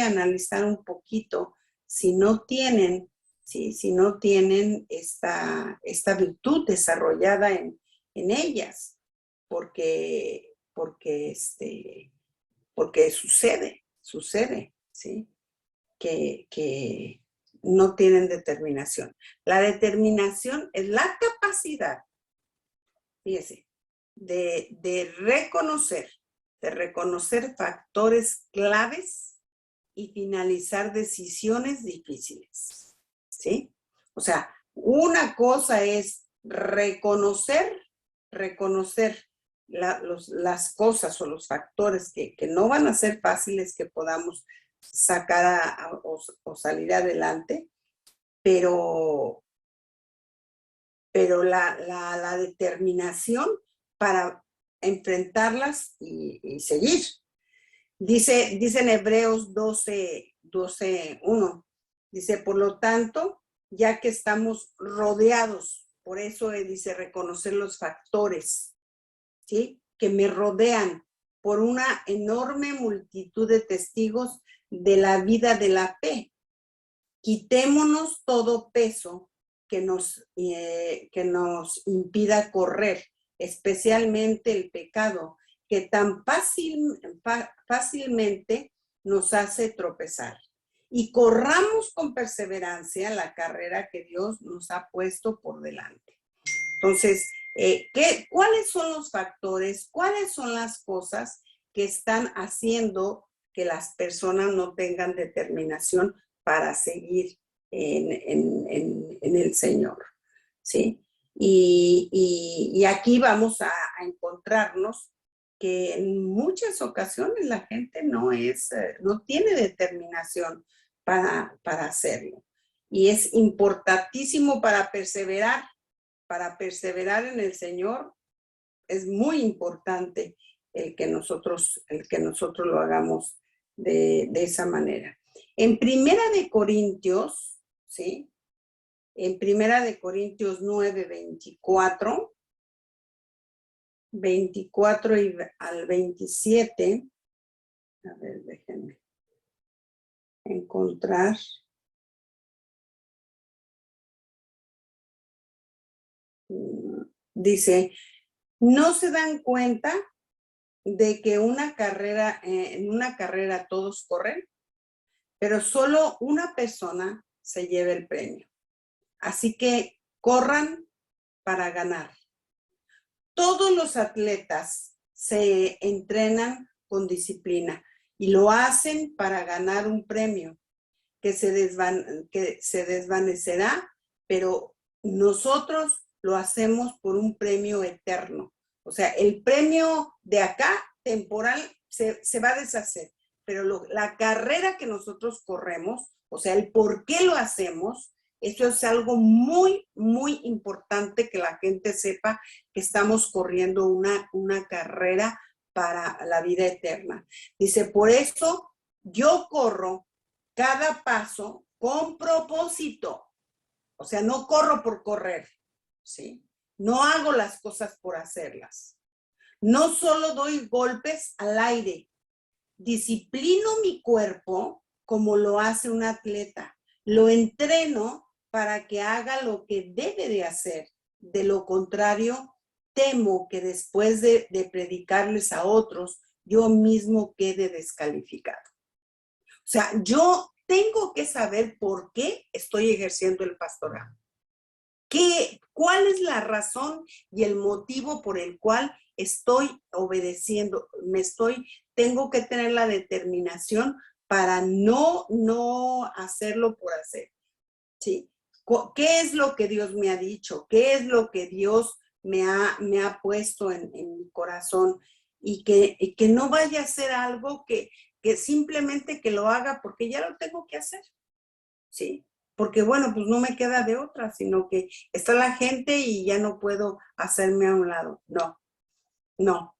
analizar un poquito si no tienen, ¿sí? Si no tienen esta virtud desarrollada en ellas, porque sucede, ¿sí? Que no tienen determinación. La determinación es la capacidad, fíjese, de reconocer factores claves y finalizar decisiones difíciles, ¿sí? O sea, una cosa es reconocer las cosas o los factores que no van a ser fáciles que podamos sacar o salir adelante, pero la determinación para enfrentarlas y seguir. Dice en Hebreos 12:1, dice, por lo tanto, ya que estamos rodeados, por eso dice reconocer los factores, ¿sí? Que me rodean por una enorme multitud de testigos de la vida de la fe. Quitémonos todo peso que nos impida correr, especialmente el pecado, que tan fácilmente nos hace tropezar. Y corramos con perseverancia la carrera que Dios nos ha puesto por delante. Entonces, ¿cuáles son los factores? ¿Cuáles son las cosas que están haciendo que las personas no tengan determinación para seguir en el Señor? ¿Sí? Y aquí vamos a encontrarnos que en muchas ocasiones la gente no tiene determinación para hacerlo. Y es importantísimo para perseverar en el Señor. Es muy importante el que nosotros lo hagamos de esa manera. En 1 Corintios ¿sí? En 1 Corintios 9, 24 al 27, a ver, déjenme encontrar. Dice, ¿no se dan cuenta de que en una carrera todos corren, pero solo una persona se lleva el premio? Así que corran para ganar. Todos los atletas se entrenan con disciplina y lo hacen para ganar un premio que se desvanecerá, pero nosotros lo hacemos por un premio eterno. O sea, el premio de acá, temporal, se va a deshacer, pero la carrera que nosotros corremos, o sea, el por qué lo hacemos, eso es algo muy, muy importante que la gente sepa que estamos corriendo una carrera para la vida eterna. Dice, por eso yo corro cada paso con propósito. O sea, no corro por correr, ¿sí? No hago las cosas por hacerlas. No solo doy golpes al aire, disciplino mi cuerpo como lo hace un atleta. Lo entreno para que haga lo que debe de hacer. De lo contrario, temo que después de predicarles a otros, yo mismo quede descalificado. O sea, yo tengo que saber por qué estoy ejerciendo el pastorado. ¿Cuál es la razón y el motivo por el cual estoy obedeciendo? Tengo que tener la determinación para no hacerlo por hacer. ¿Sí? ¿Qué es lo que Dios me ha dicho? ¿Qué es lo que Dios me ha puesto en mi corazón? Y que no vaya a ser algo que simplemente que lo haga porque ya lo tengo que hacer, ¿sí? Porque bueno, pues no me queda de otra, sino que está la gente y ya no puedo hacerme a un lado. No.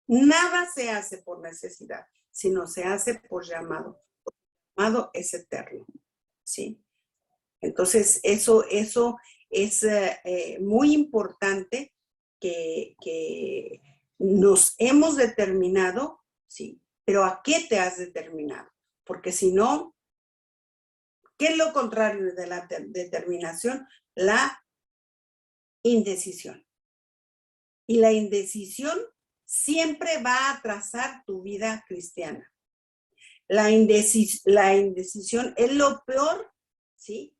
Nada se hace por necesidad, sino se hace por llamado. El llamado es eterno, ¿sí? Entonces, eso es muy importante que nos hemos determinado, ¿sí? Pero ¿a qué te has determinado? Porque si no, ¿qué es lo contrario de la determinación? La indecisión. Y la indecisión siempre va a atrasar tu vida cristiana. La indecisión es lo peor, ¿sí?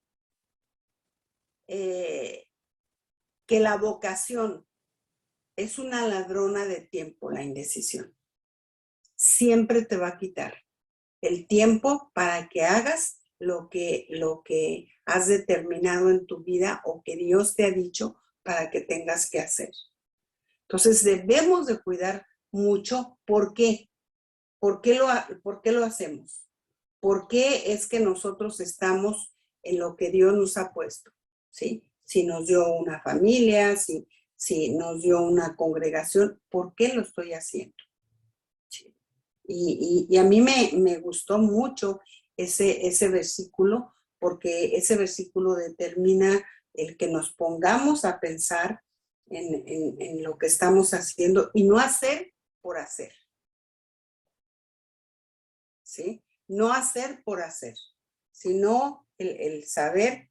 Que la vocación. Es una ladrona de tiempo, la indecisión. Siempre te va a quitar el tiempo para que hagas lo que has determinado en tu vida o que Dios te ha dicho para que tengas que hacer. Entonces debemos de cuidar mucho. ¿Por qué? ¿Por qué lo hacemos? ¿Por qué es que nosotros estamos en lo que Dios nos ha puesto? ¿Sí? Si nos dio una familia, si nos dio una congregación, ¿por qué lo estoy haciendo? ¿Sí? Y a mí me gustó mucho ese versículo, porque ese versículo determina el que nos pongamos a pensar en lo que estamos haciendo y no hacer por hacer. ¿Sí? No hacer por hacer, sino el saber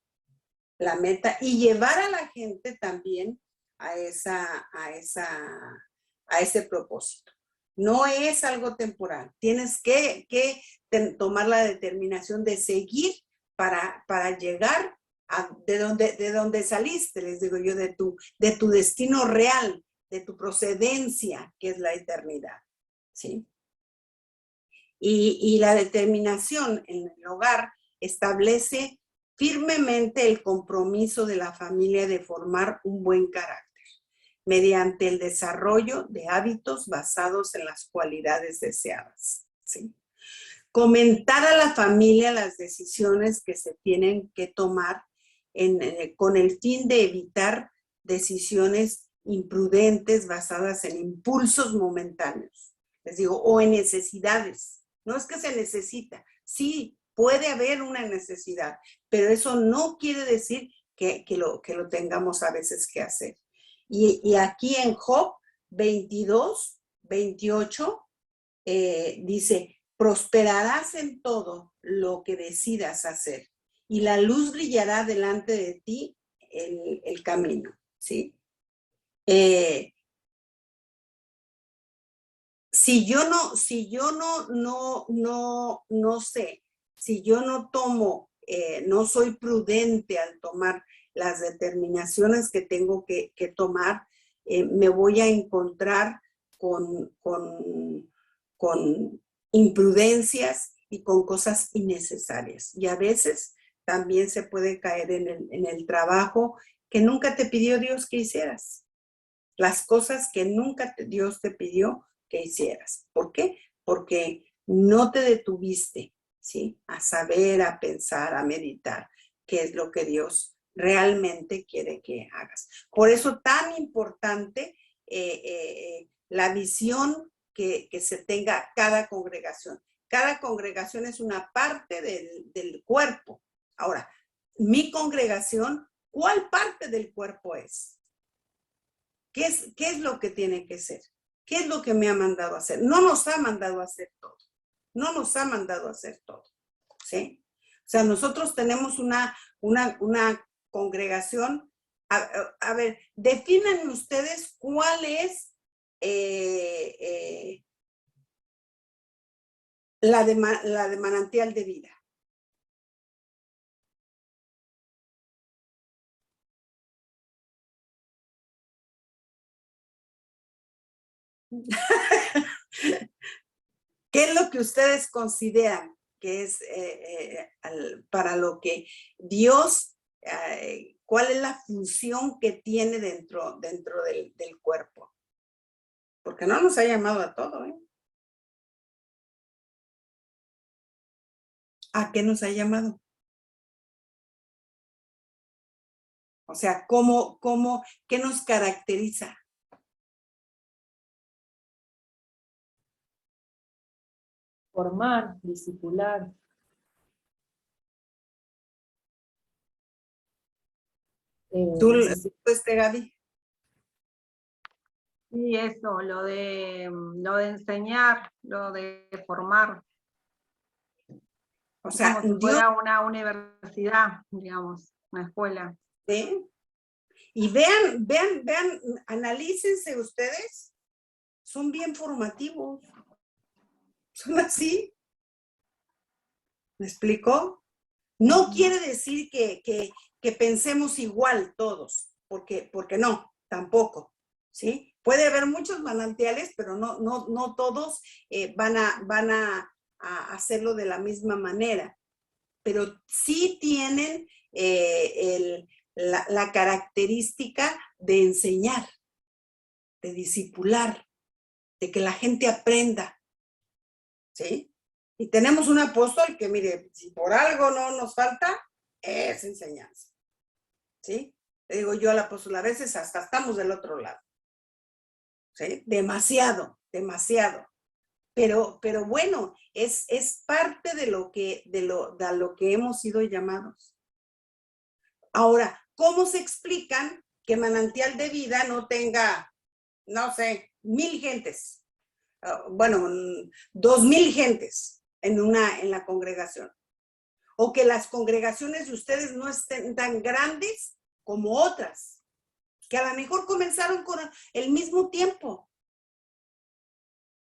la meta y llevar a la gente también a ese propósito. No es algo temporal. Tienes que tomar la determinación de seguir para llegar de donde saliste, les digo yo, de tu destino real, de tu procedencia, que es la eternidad. ¿Sí? Y la determinación en el hogar establece firmemente el compromiso de la familia de formar un buen carácter mediante el desarrollo de hábitos basados en las cualidades deseadas. ¿Sí? Comentar a la familia las decisiones que se tienen que tomar con el fin de evitar decisiones imprudentes basadas en impulsos momentáneos, les digo, o en necesidades. No es que se necesita, sí, puede haber una necesidad, pero eso no quiere decir que lo tengamos a veces que hacer. Y aquí en Job 22, 28, dice, prosperarás en todo lo que decidas hacer y la luz brillará delante de ti el camino, ¿sí? Si yo no sé, si yo no tomo, no soy prudente al tomar las determinaciones que tengo que tomar, me voy a encontrar con imprudencias y con cosas innecesarias. Y a veces también se puede caer en el trabajo que nunca te pidió Dios que hicieras. Las cosas que nunca Dios te pidió que hicieras. ¿Por qué? Porque no te detuviste, ¿sí? A saber, a pensar, a meditar qué es lo que Dios realmente quiere que hagas. Por eso tan importante la visión que se tenga cada congregación. Cada congregación es una parte del cuerpo. Ahora, mi congregación, ¿cuál parte del cuerpo es? ¿Qué es lo que tiene que ser? ¿Qué es lo que me ha mandado a hacer? No nos ha mandado a hacer todo. No nos ha mandado a hacer todo. ¿Sí? O sea, nosotros tenemos una congregación. A ver, definan ustedes cuál es la de manantial de vida. ¿Qué es lo que ustedes consideran que es para lo que Dios, cuál es la función que tiene dentro del cuerpo? Porque no nos ha llamado a todo, ¿eh? ¿A qué nos ha llamado? O sea, ¿qué nos caracteriza? Formar, discipular. ¿Tú, Gaby? Sí, eso, lo de enseñar, lo de formar. O sea, como si fuera una universidad, digamos, una escuela. ¿Sí? Y vean, analícense ustedes, son bien formativos, son así. ¿Me explico? No quiere decir que pensemos igual todos, porque no, tampoco, ¿sí? Puede haber muchos manantiales, pero no todos van a hacerlo de la misma manera, pero sí tienen la característica de enseñar, de discipular, de que la gente aprenda, ¿sí? Y tenemos un apóstol que, mire, si por algo no nos falta, es enseñanza, ¿sí? Le digo yo al apóstol, a veces hasta estamos del otro lado, ¿sí? Demasiado. Pero bueno, es parte de lo que hemos sido llamados. Ahora, ¿cómo se explican que Manantial de Vida no tenga, no sé, 1,000 gentes? Bueno, 2,000 gentes en la congregación. O que las congregaciones de ustedes no estén tan grandes como otras, que a lo mejor comenzaron con el mismo tiempo.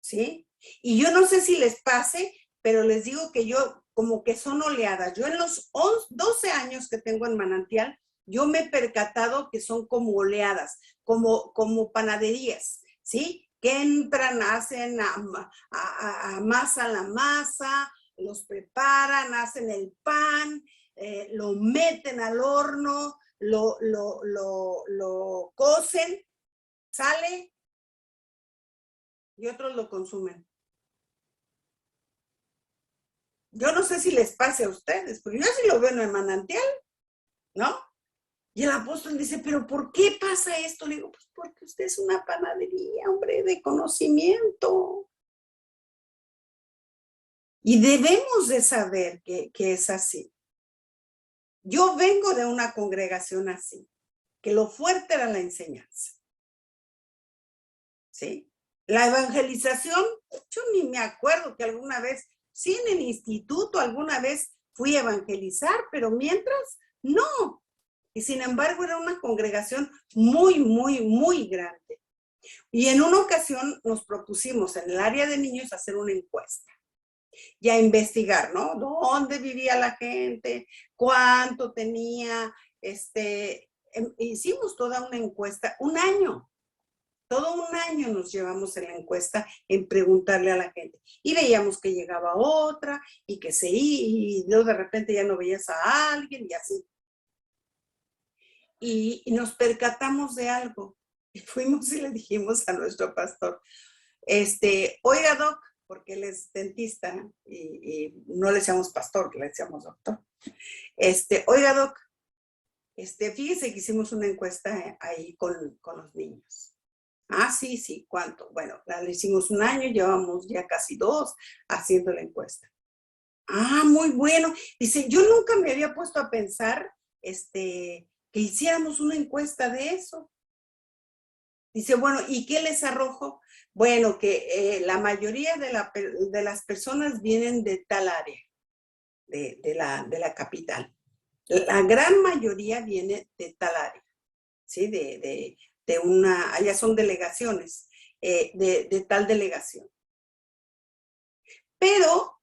¿Sí? Y yo no sé si les pase, pero les digo que yo, como que son oleadas. Yo en los 12 años que tengo en Manantial, yo me he percatado que son como oleadas, como panaderías, ¿sí? Que entran, hacen, amasan la masa, los preparan, hacen el pan, lo meten al horno, lo cocen, sale y otros lo consumen. Yo no sé si les pase a ustedes, porque yo sí lo veo en el Manantial, ¿no? Y el apóstol dice, ¿pero por qué pasa esto? Le digo, pues porque usted es una panadería, hombre, de conocimiento. Y debemos de saber que es así. Yo vengo de una congregación así, que lo fuerte era la enseñanza. ¿Sí? La evangelización, yo ni me acuerdo que alguna vez, sí en el instituto alguna vez fui a evangelizar, pero mientras, no. Y sin embargo era una congregación muy, muy, muy grande. Y en una ocasión nos propusimos en el área de niños hacer una encuesta y a investigar, ¿no? ¿Dónde vivía la gente? ¿Cuánto tenía? Hicimos toda una encuesta, un año. Todo un año nos llevamos en la encuesta en preguntarle a la gente. Y veíamos que llegaba otra y que se iba y luego de repente ya no veías a alguien y así. Y nos percatamos de algo. Y fuimos y le dijimos a nuestro pastor, oiga, doc, porque él es dentista y no le decíamos pastor, le decíamos doctor. Oiga, doc, fíjese que hicimos una encuesta ahí con los niños. Ah, sí, ¿cuánto? Bueno, la hicimos un año, llevamos ya casi 2 haciendo la encuesta. Ah, muy bueno. Dice, yo nunca me había puesto a pensar que hiciéramos una encuesta de eso. Dice, bueno, ¿y qué les arrojo? Bueno, que la mayoría de las personas vienen de tal área, de la capital. La gran mayoría viene de tal área, ¿sí? Allá son delegaciones, de tal delegación. Pero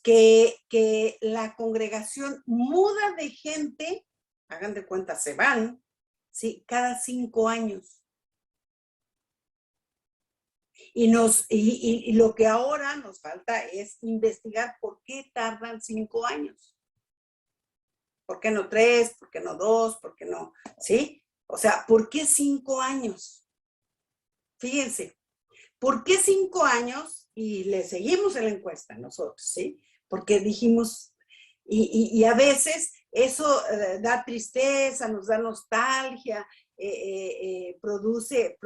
que la congregación muda de gente, hagan de cuenta, se van, ¿sí? Cada 5 años. Y lo que ahora nos falta es investigar por qué tardan 5 años. ¿Por qué no 3? ¿Por qué no 2? ¿Por qué no? ¿Sí? O sea, ¿por qué 5 años? Fíjense, ¿por qué 5 años? Y le seguimos en la encuesta nosotros, ¿sí? Porque dijimos, y a veces eso da tristeza, nos da nostalgia, produce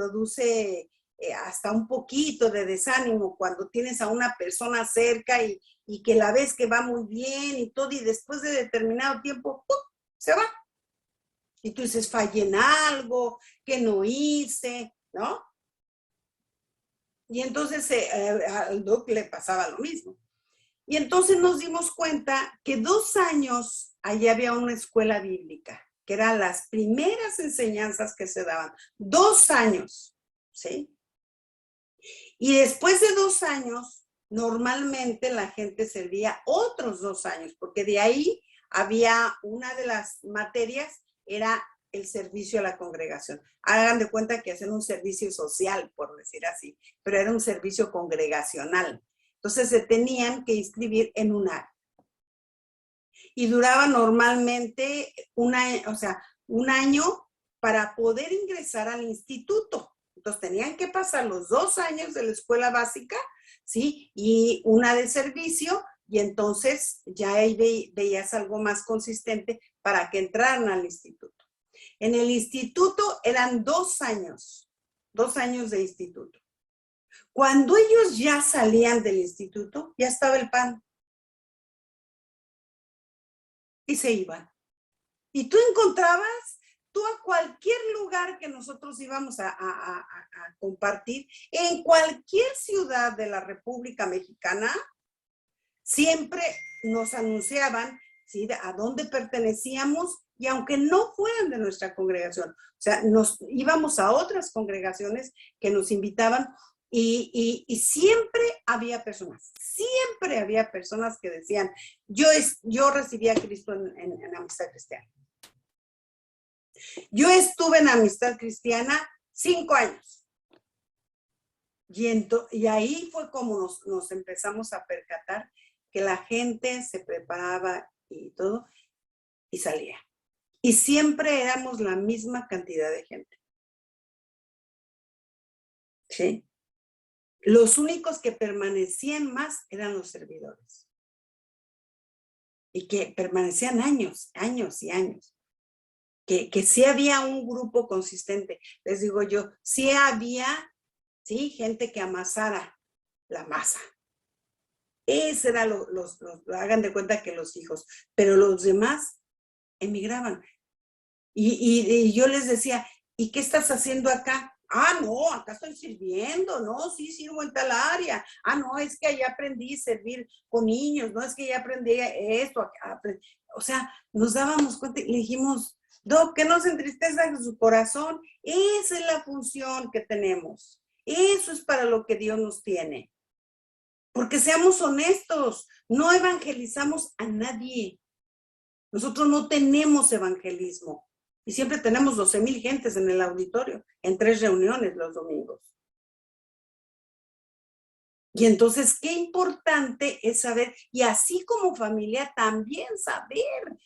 hasta un poquito de desánimo cuando tienes a una persona cerca y que la ves que va muy bien y todo, y después de determinado tiempo, ¡pum!, se va. Y tú dices, fallé en algo, que no hice, ¿no? Y entonces al doc le pasaba lo mismo. Y entonces nos dimos cuenta que 2 años allí había una escuela bíblica, que eran las primeras enseñanzas que se daban. 2 años, ¿sí? Y después de 2 años, normalmente la gente servía otros 2 años, porque de ahí había una de las materias, era el servicio a la congregación. Hagan de cuenta que hacen un servicio social, por decir así, pero era un servicio congregacional. Entonces se tenían que inscribir en un área. Y duraba normalmente un año para poder ingresar al instituto. Entonces tenían que pasar los 2 años de la escuela básica, ¿sí? Y una de servicio, y entonces ya ahí veías algo más consistente para que entraran al instituto. En el instituto eran 2 años, 2 años de instituto. Cuando ellos ya salían del instituto, ya estaba el pan. Y se iban. Y tú encontrabas, tú a cualquier lugar que nosotros íbamos a compartir, en cualquier ciudad de la República Mexicana, siempre nos anunciaban, ¿sí?, a dónde pertenecíamos, y aunque no fueran de nuestra congregación, o sea, nos íbamos a otras congregaciones que nos invitaban, y siempre había personas que decían, yo recibí a Cristo en Amistad Cristiana. Yo estuve en Amistad Cristiana 5 años. Y ahí fue como nos empezamos a percatar que la gente se preparaba y todo, y salía. Y siempre éramos la misma cantidad de gente. ¿Sí? Los únicos que permanecían más eran los servidores. Y que permanecían años, años y años. Que sí había un grupo consistente. Les digo yo, sí había, ¿sí?, gente que amasara la masa. Ese era hagan de cuenta que los hijos, pero los demás emigraban. Y yo les decía, ¿y qué estás haciendo acá? Ah, no, acá estoy sirviendo, no, sí, sirvo en tal área. Ah, no, es que allá aprendí a servir con niños, no, es que ya aprendí esto. O sea, nos dábamos cuenta y le dijimos, Doc, que no se entristezca su corazón. Esa es la función que tenemos. Eso es para lo que Dios nos tiene. Porque seamos honestos, no evangelizamos a nadie. Nosotros no tenemos evangelismo. Y siempre tenemos 12,000 gentes en el auditorio, en 3 reuniones los domingos. Y entonces, qué importante es saber, y así como familia, también saber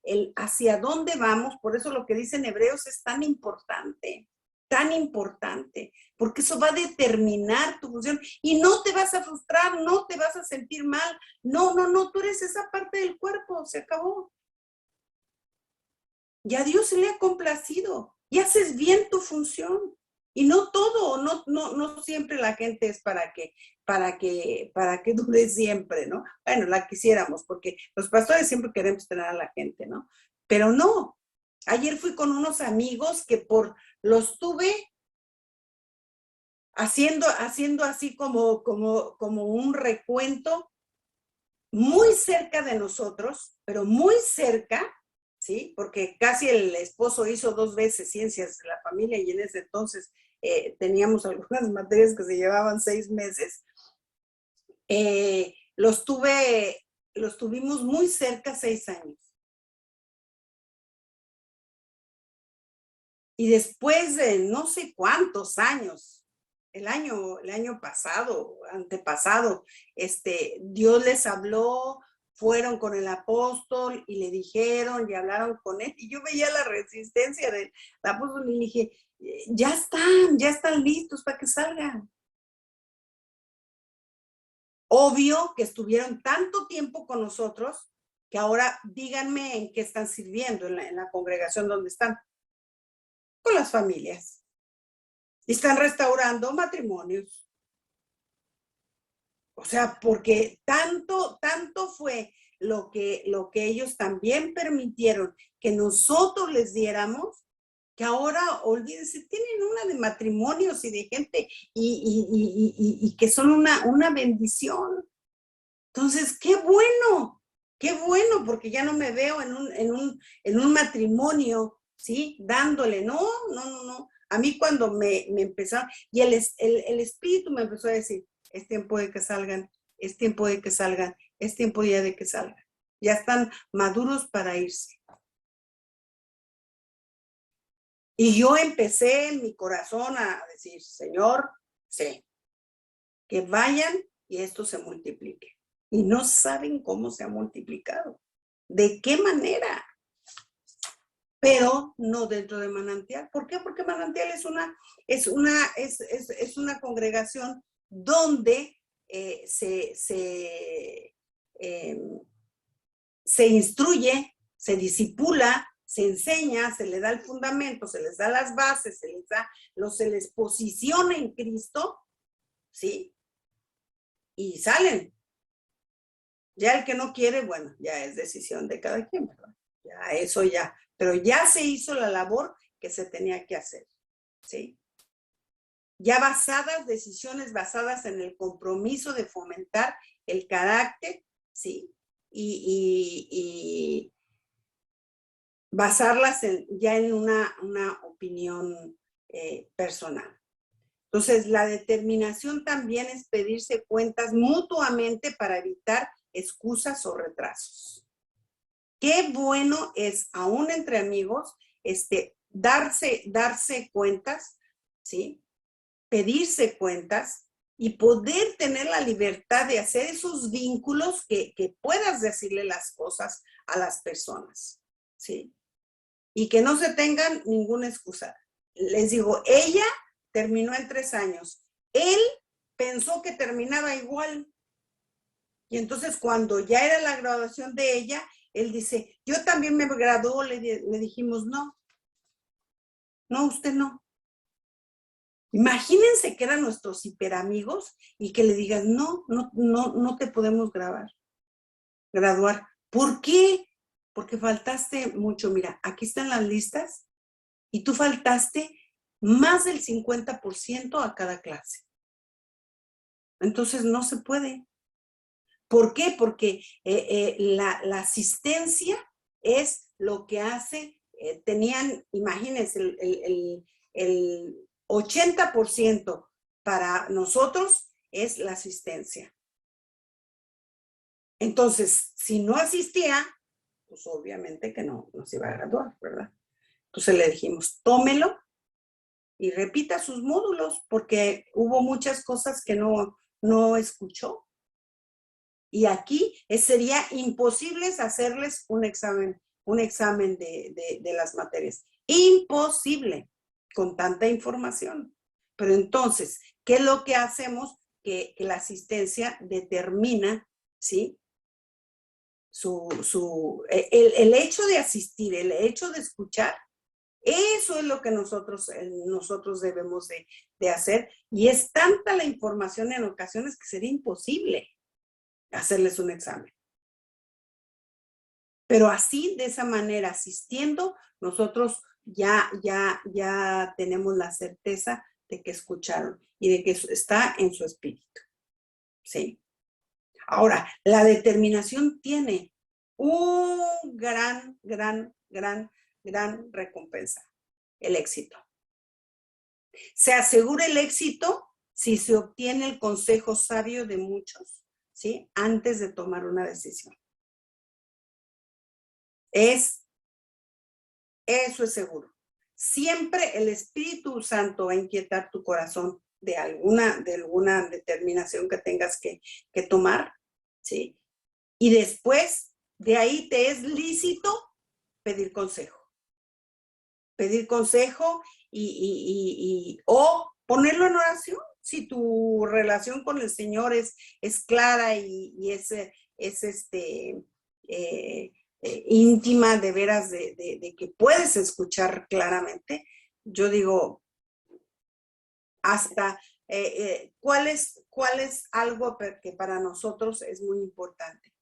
el hacia dónde vamos. Por eso lo que dicen Hebreos es tan importante, porque eso va a determinar tu función. Y no te vas a frustrar, no te vas a sentir mal. No, tú eres esa parte del cuerpo, se acabó. Y a Dios se le ha complacido y haces bien tu función. Y no todo, no siempre la gente es para que dure siempre, ¿no? Bueno, la quisiéramos, porque los pastores siempre queremos tener a la gente, ¿no? Pero no. Ayer fui con unos amigos que los tuve haciendo así como un recuento muy cerca de nosotros, pero muy cerca, ¿sí? Porque casi el esposo hizo 2 veces ciencias de la familia y en ese entonces teníamos algunas materias que se llevaban 6 meses. Los tuvimos muy cerca 6 años. Y después de no sé cuántos años, el año pasado, antepasado, Dios les habló, fueron con el apóstol y le dijeron y hablaron con él. Y yo veía la resistencia del apóstol y le dije, ya están listos para que salgan. Obvio que estuvieron tanto tiempo con nosotros que ahora díganme en qué están sirviendo en la congregación donde están. Con las familias. Y están restaurando matrimonios. O sea, porque tanto fue lo que ellos también permitieron que nosotros les diéramos, que ahora, olvídense, tienen una de matrimonios y de gente y que son una bendición. Entonces, qué bueno, porque ya no me veo en un matrimonio, ¿sí? Dándole, no. A mí cuando me empezaron, y el espíritu me empezó a decir, es tiempo de que salgan, es tiempo de que salgan, es tiempo ya de que salgan. Ya están maduros para irse. Y yo empecé en mi corazón a decir, Señor, sí, que vayan y esto se multiplique. Y no saben cómo se ha multiplicado. ¿De qué manera? Pero no dentro de Manantial. ¿Por qué? Porque Manantial es una congregación donde se instruye, se discipula, se enseña, se le da el fundamento, se les da las bases, se les posiciona en Cristo, ¿sí? Y salen. Ya el que no quiere, bueno, ya es decisión de cada quien, ¿verdad? Ya eso ya, pero ya se hizo la labor que se tenía que hacer, ¿sí? Ya decisiones basadas en el compromiso de fomentar el carácter, ¿sí? Y basarlas ya en una opinión personal. Entonces, la determinación también es pedirse cuentas mutuamente para evitar excusas o retrasos. Qué bueno es, aún entre amigos, darse cuentas, ¿sí? Pedirse cuentas y poder tener la libertad de hacer esos vínculos que puedas decirle las cosas a las personas, ¿sí? Y que no se tengan ninguna excusa. Les digo, ella terminó en 3 años. Él pensó que terminaba igual. Y entonces cuando ya era la graduación de ella, él dice, yo también me graduó, le dijimos, no, usted no. Imagínense que eran nuestros hiperamigos y que le digas, no te podemos graduar. ¿Por qué? Porque faltaste mucho. Mira, aquí están las listas y tú faltaste más del 50% a cada clase. Entonces no se puede. ¿Por qué? Porque la asistencia es lo que hace, tenían, imagínense, el 80% para nosotros es la asistencia. Entonces, si no asistía, pues obviamente que no se iba a graduar, ¿verdad? Entonces le dijimos, tómelo y repita sus módulos, porque hubo muchas cosas que no escuchó. Y aquí sería imposible hacerles un examen de las materias. Imposible, con tanta información. Pero entonces, ¿qué es lo que hacemos? Que la asistencia determina, ¿sí? El hecho de asistir, el hecho de escuchar, eso es lo que nosotros debemos de hacer. Y es tanta la información en ocasiones que sería imposible hacerles un examen. Pero así, de esa manera, asistiendo, nosotros ya tenemos la certeza de que escucharon y de que está en su espíritu. ¿Sí? Ahora, la determinación tiene un gran recompensa, el éxito. Se asegura el éxito si se obtiene el consejo sabio de muchos, ¿sí? Antes de tomar una decisión. Eso es seguro. Siempre el Espíritu Santo va a inquietar tu corazón de alguna determinación que tengas que tomar, ¿sí? Y después de ahí te es lícito pedir consejo. Pedir consejo o ponerlo en oración. Si tu relación con el Señor es clara y es íntima, de veras, de que puedes escuchar claramente, yo digo, hasta ¿cuál es algo que para nosotros es muy importante?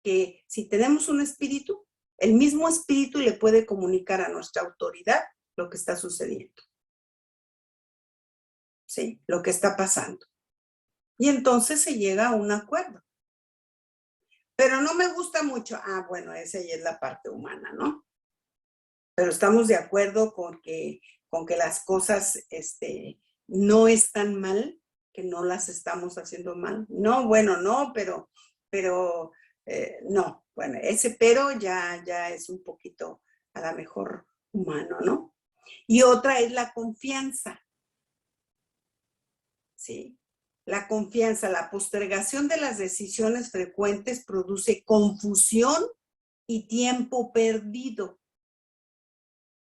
Que si tenemos un espíritu, el mismo espíritu le puede comunicar a nuestra autoridad lo que está sucediendo. ¿Sí? Lo que está pasando. Y entonces se llega a un acuerdo. Pero no me gusta mucho. Ah, bueno, esa ya es la parte humana, ¿no? Pero estamos de acuerdo con que las cosas no están mal, que no las estamos haciendo mal. No, bueno, no, pero no. Bueno, ese pero ya es un poquito a lo mejor humano, ¿no? Y otra es la confianza. ¿Sí? La confianza, la postergación de las decisiones frecuentes produce confusión y tiempo perdido.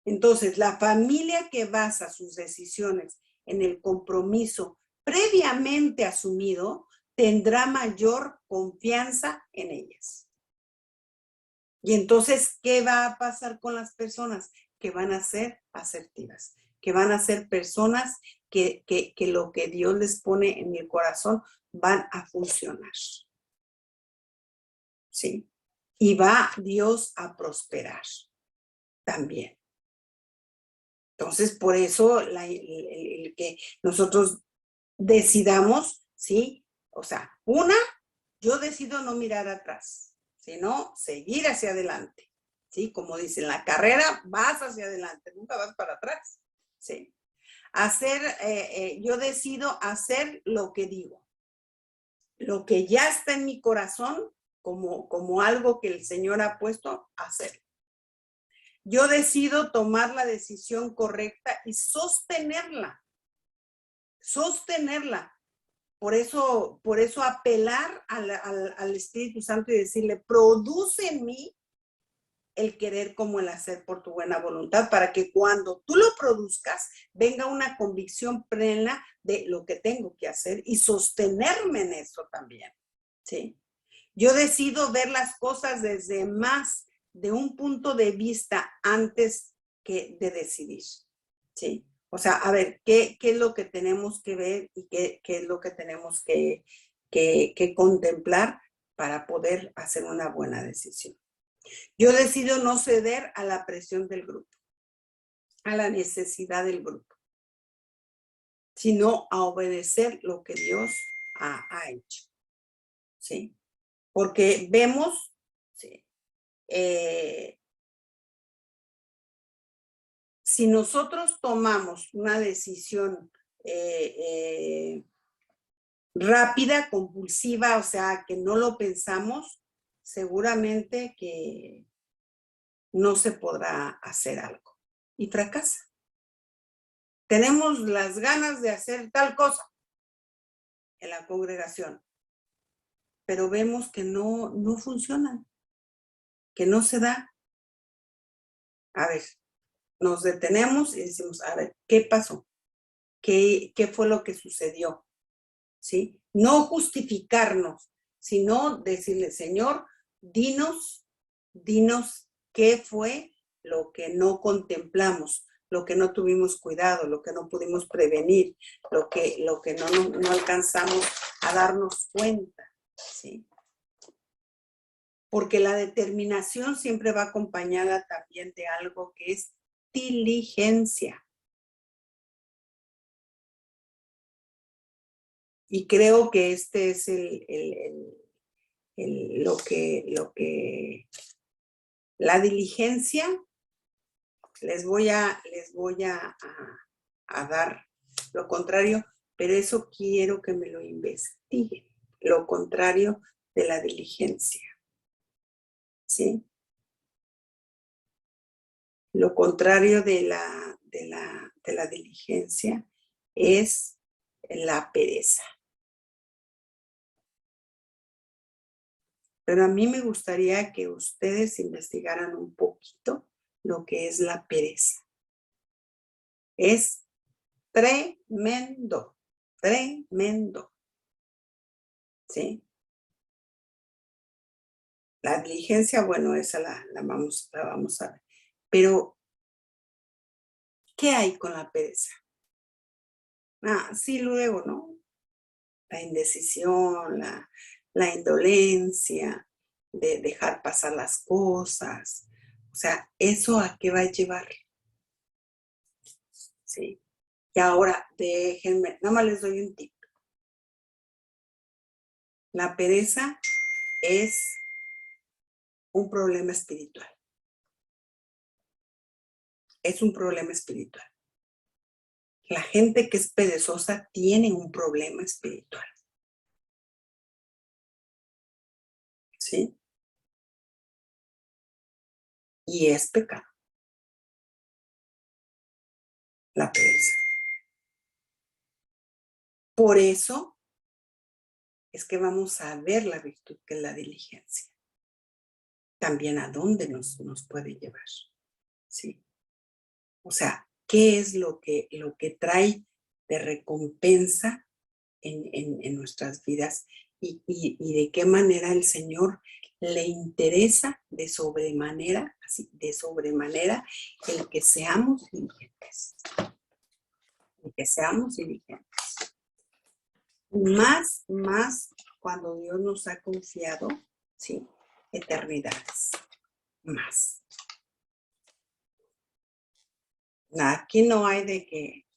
Entonces, la familia que basa sus decisiones en el compromiso previamente asumido tendrá mayor confianza en ellas. Y entonces, ¿qué va a pasar con las personas? Que van a ser asertivas, que van a ser personas que lo que Dios les pone en el corazón van a funcionar. ¿Sí? Y va Dios a prosperar también. Entonces, por eso el que nosotros decidamos, ¿sí? O sea, yo decido no mirar atrás, sino seguir hacia adelante, ¿sí? Como dicen, la carrera vas hacia adelante, nunca vas para atrás, ¿sí? Yo decido hacer lo que digo, lo que ya está en mi corazón como algo que el Señor ha puesto a hacer. Yo decido tomar la decisión correcta y sostenerla. Por eso apelar al Espíritu Santo y decirle, produce en mí el querer como el hacer por tu buena voluntad, para que cuando tú lo produzcas, venga una convicción plena de lo que tengo que hacer y sostenerme en eso también, ¿sí? Yo decido ver las cosas desde de un punto de vista antes que de decidir, ¿sí? O sea, a ver, ¿qué es lo que tenemos que ver y qué es lo que tenemos que contemplar para poder hacer una buena decisión? Yo decido no ceder a la presión del grupo, a la necesidad del grupo, sino a obedecer lo que Dios ha hecho, ¿sí? Porque vemos, ¿sí? Si nosotros tomamos una decisión rápida, compulsiva, o sea, que no lo pensamos, seguramente que no se podrá hacer algo y fracasa. Tenemos las ganas de hacer tal cosa en la congregación, pero vemos que no funcionan, que no se da. A ver, nos detenemos y decimos, a ver, ¿qué pasó? ¿Qué fue lo que sucedió? ¿Sí? No justificarnos, sino decirle, Señor, dinos qué fue lo que no contemplamos, lo que no tuvimos cuidado, lo que no pudimos prevenir, lo que no alcanzamos a darnos cuenta, ¿sí? Porque la determinación siempre va acompañada también de algo que es diligencia. Y creo que este es lo que la diligencia, les voy a dar lo contrario, pero eso quiero que me lo investiguen, lo contrario de la diligencia, ¿sí? Lo contrario de la diligencia es la pereza. Pero a mí me gustaría que ustedes investigaran un poquito lo que es la pereza. Es tremendo, tremendo. ¿Sí? La diligencia, bueno, esa la vamos a ver. Pero, ¿qué hay con la pereza? Sí, luego, ¿no? La indecisión, la indolencia, de dejar pasar las cosas. O sea, ¿eso a qué va a llevar? ¿Sí? Y ahora, déjenme, nada más les doy un tip. La pereza es un problema espiritual. Es un problema espiritual. La gente que es perezosa tiene un problema espiritual. ¿Sí? Y es pecado. La pereza. Por eso es que vamos a ver la virtud que es la diligencia. También a dónde nos puede llevar. ¿Sí? O sea, ¿qué es lo que trae de recompensa en nuestras vidas? Y de qué manera el Señor le interesa de sobremanera, así, de sobremanera, el que seamos diligentes. El que seamos diligentes. Más cuando Dios nos ha confiado, ¿sí? Eternidades. Más. Aquí no hay de que,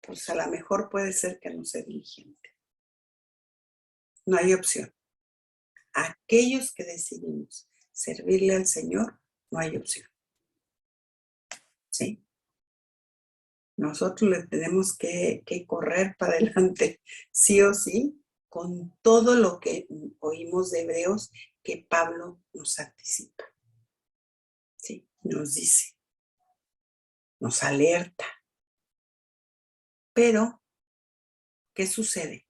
pues a lo mejor puede ser que no sea diligente. No hay opción. Aquellos que decidimos servirle al Señor, no hay opción. ¿Sí? Nosotros le tenemos que correr para adelante, sí o sí, con todo lo que oímos de Hebreos que Pablo nos anticipa. ¿Sí? Nos dice, nos alerta. Pero, ¿qué sucede?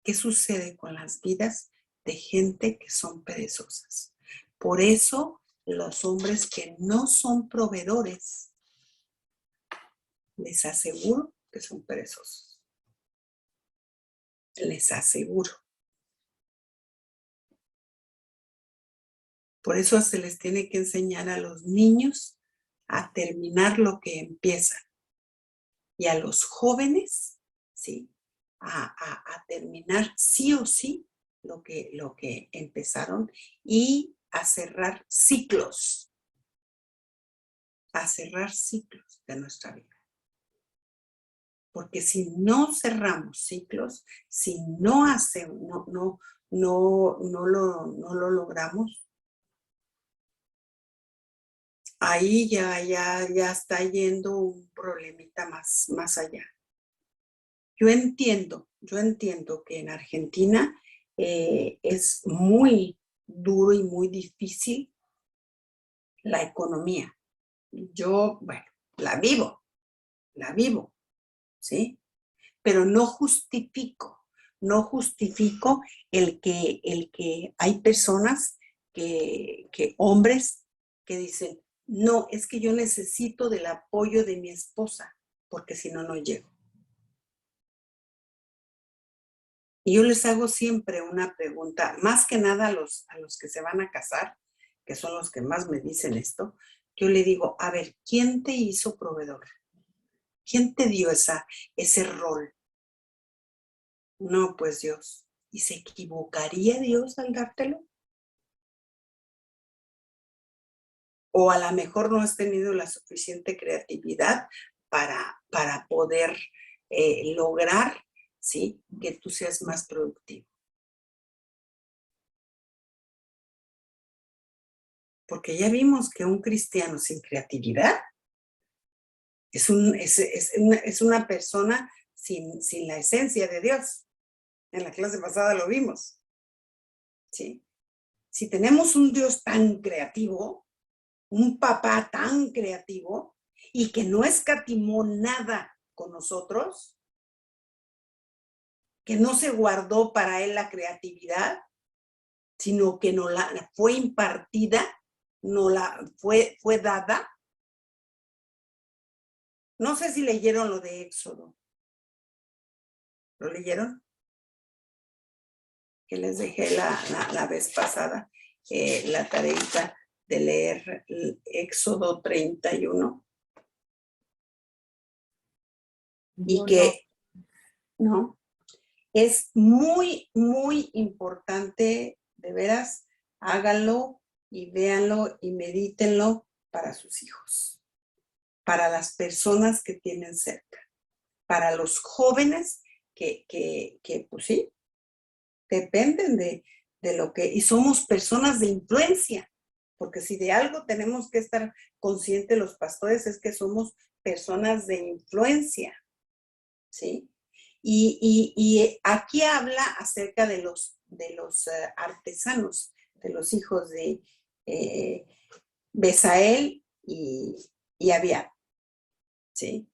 ¿Qué sucede con las vidas de gente que son perezosas? Por eso, los hombres que no son proveedores, les aseguro que son perezosos. Les aseguro. Por eso se les tiene que enseñar a los niños a terminar lo que empiezan. y a los jóvenes, ¿sí? A terminar sí o sí lo que empezaron y a cerrar ciclos de nuestra vida. Porque si no cerramos ciclos, si no hacemos, no lo logramos, ahí ya está yendo un problemita más allá. Yo entiendo que en Argentina es muy duro y muy difícil la economía. Yo, bueno, la vivo, ¿sí? Pero no justifico el que hay personas hombres que dicen, no, es que yo necesito del apoyo de mi esposa, porque si no, no llego. Y yo les hago siempre una pregunta, más que nada a los que se van a casar, que son los que más me dicen esto, yo le digo, a ver, ¿quién te hizo proveedor? ¿Quién te dio ese rol? No, pues Dios. ¿Y se equivocaría Dios al dártelo? O a lo mejor no has tenido la suficiente creatividad para poder lograr, ¿sí?, que tú seas más productivo. Porque ya vimos que un cristiano sin creatividad es una persona sin la esencia de Dios. En la clase pasada lo vimos, ¿sí? Si tenemos un Dios tan creativo, un papá tan creativo y que no escatimó nada con nosotros, que no se guardó para él la creatividad, sino que nos la fue impartida, nos la fue dada. No sé si leyeron lo de Éxodo. ¿Lo leyeron? Que les dejé la vez pasada la tareita de leer Éxodo 31. Y que, ¿no? Es muy, muy importante, de veras, háganlo y véanlo y medítenlo para sus hijos, para las personas que tienen cerca, para los jóvenes que pues sí, dependen de lo que, y somos personas de influencia, porque si de algo tenemos que estar conscientes los pastores es que somos personas de influencia, ¿sí? Y aquí habla acerca de los artesanos, de los hijos de Besael y Abiad, ¿sí?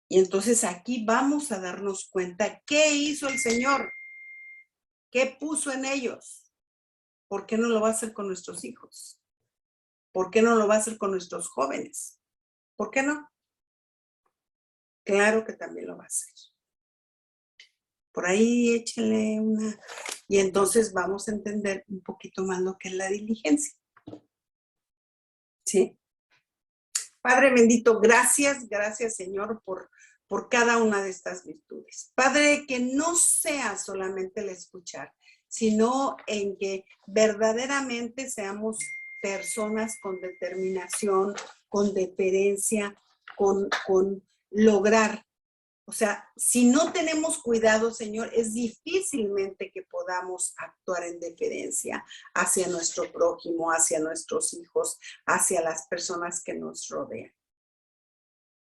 Y entonces aquí vamos a darnos cuenta qué hizo el Señor, qué puso en ellos. ¿Por qué no lo va a hacer con nuestros hijos? ¿Por qué no lo va a hacer con nuestros jóvenes? ¿Por qué no? Claro que también lo va a hacer. Por ahí échenle una, y entonces vamos a entender un poquito más lo que es la diligencia. ¿Sí? Padre bendito, gracias Señor por cada una de estas virtudes. Padre, que no sea solamente el escuchar, sino en que verdaderamente seamos personas con determinación, con deferencia, con lograr. O sea, si no tenemos cuidado, Señor, es difícilmente que podamos actuar en deferencia hacia nuestro prójimo, hacia nuestros hijos, hacia las personas que nos rodean.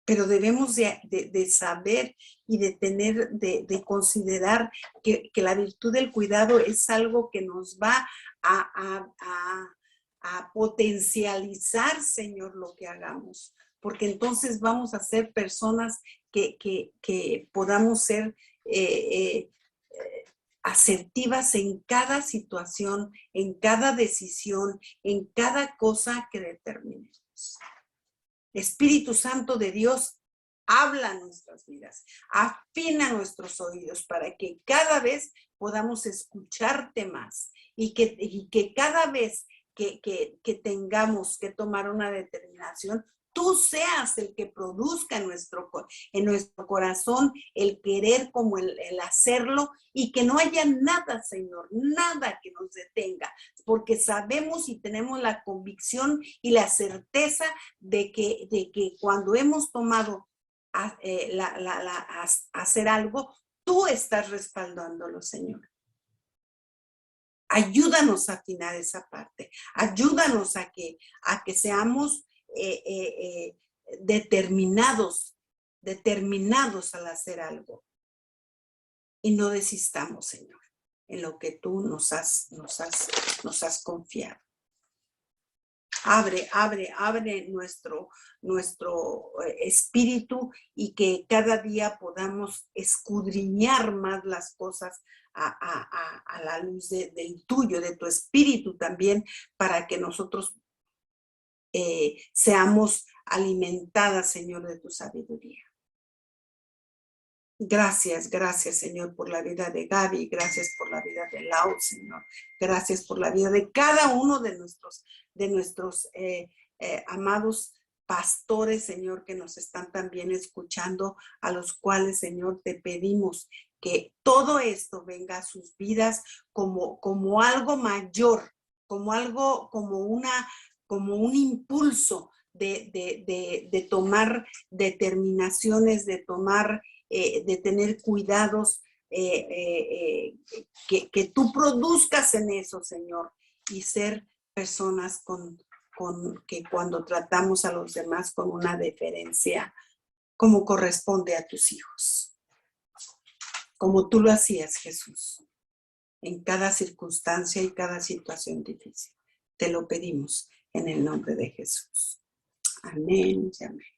Pero debemos de saber y de tener, de considerar que la virtud del cuidado es algo que nos va a potencializar, Señor, lo que hagamos. Porque entonces vamos a ser personas que podamos ser asertivas en cada situación, en cada decisión, en cada cosa que determinemos. Espíritu Santo de Dios, habla nuestras vidas, afina nuestros oídos para que cada vez podamos escucharte más y que cada vez que tengamos que tomar una determinación, tú seas el que produzca en nuestro corazón el querer como el hacerlo, y que no haya nada, Señor, nada que nos detenga, porque sabemos y tenemos la convicción y la certeza de que cuando hemos tomado hacer algo, tú estás respaldándolo, Señor. Ayúdanos a afinar esa parte. Ayúdanos a que seamos determinados al hacer algo. Y no desistamos, Señor, en lo que tú nos has confiado. Abre nuestro espíritu, y que cada día podamos escudriñar más las cosas a la luz del tuyo, de tu espíritu también, para que nosotros seamos alimentadas, Señor, de tu sabiduría. Gracias, Señor, por la vida de Gaby. Gracias por la vida de Lau, Señor. Gracias por la vida de cada uno de nuestros amados pastores, Señor, que nos están también escuchando, a los cuales, Señor, te pedimos que todo esto venga a sus vidas como algo mayor, como un impulso de tomar determinaciones, de tener cuidados, que tú produzcas en eso, Señor, y ser personas que cuando tratamos a los demás con una deferencia como corresponde a tus hijos, como tú lo hacías, Jesús, en cada circunstancia y cada situación difícil. Te lo pedimos en el nombre de Jesús. Amén y amén.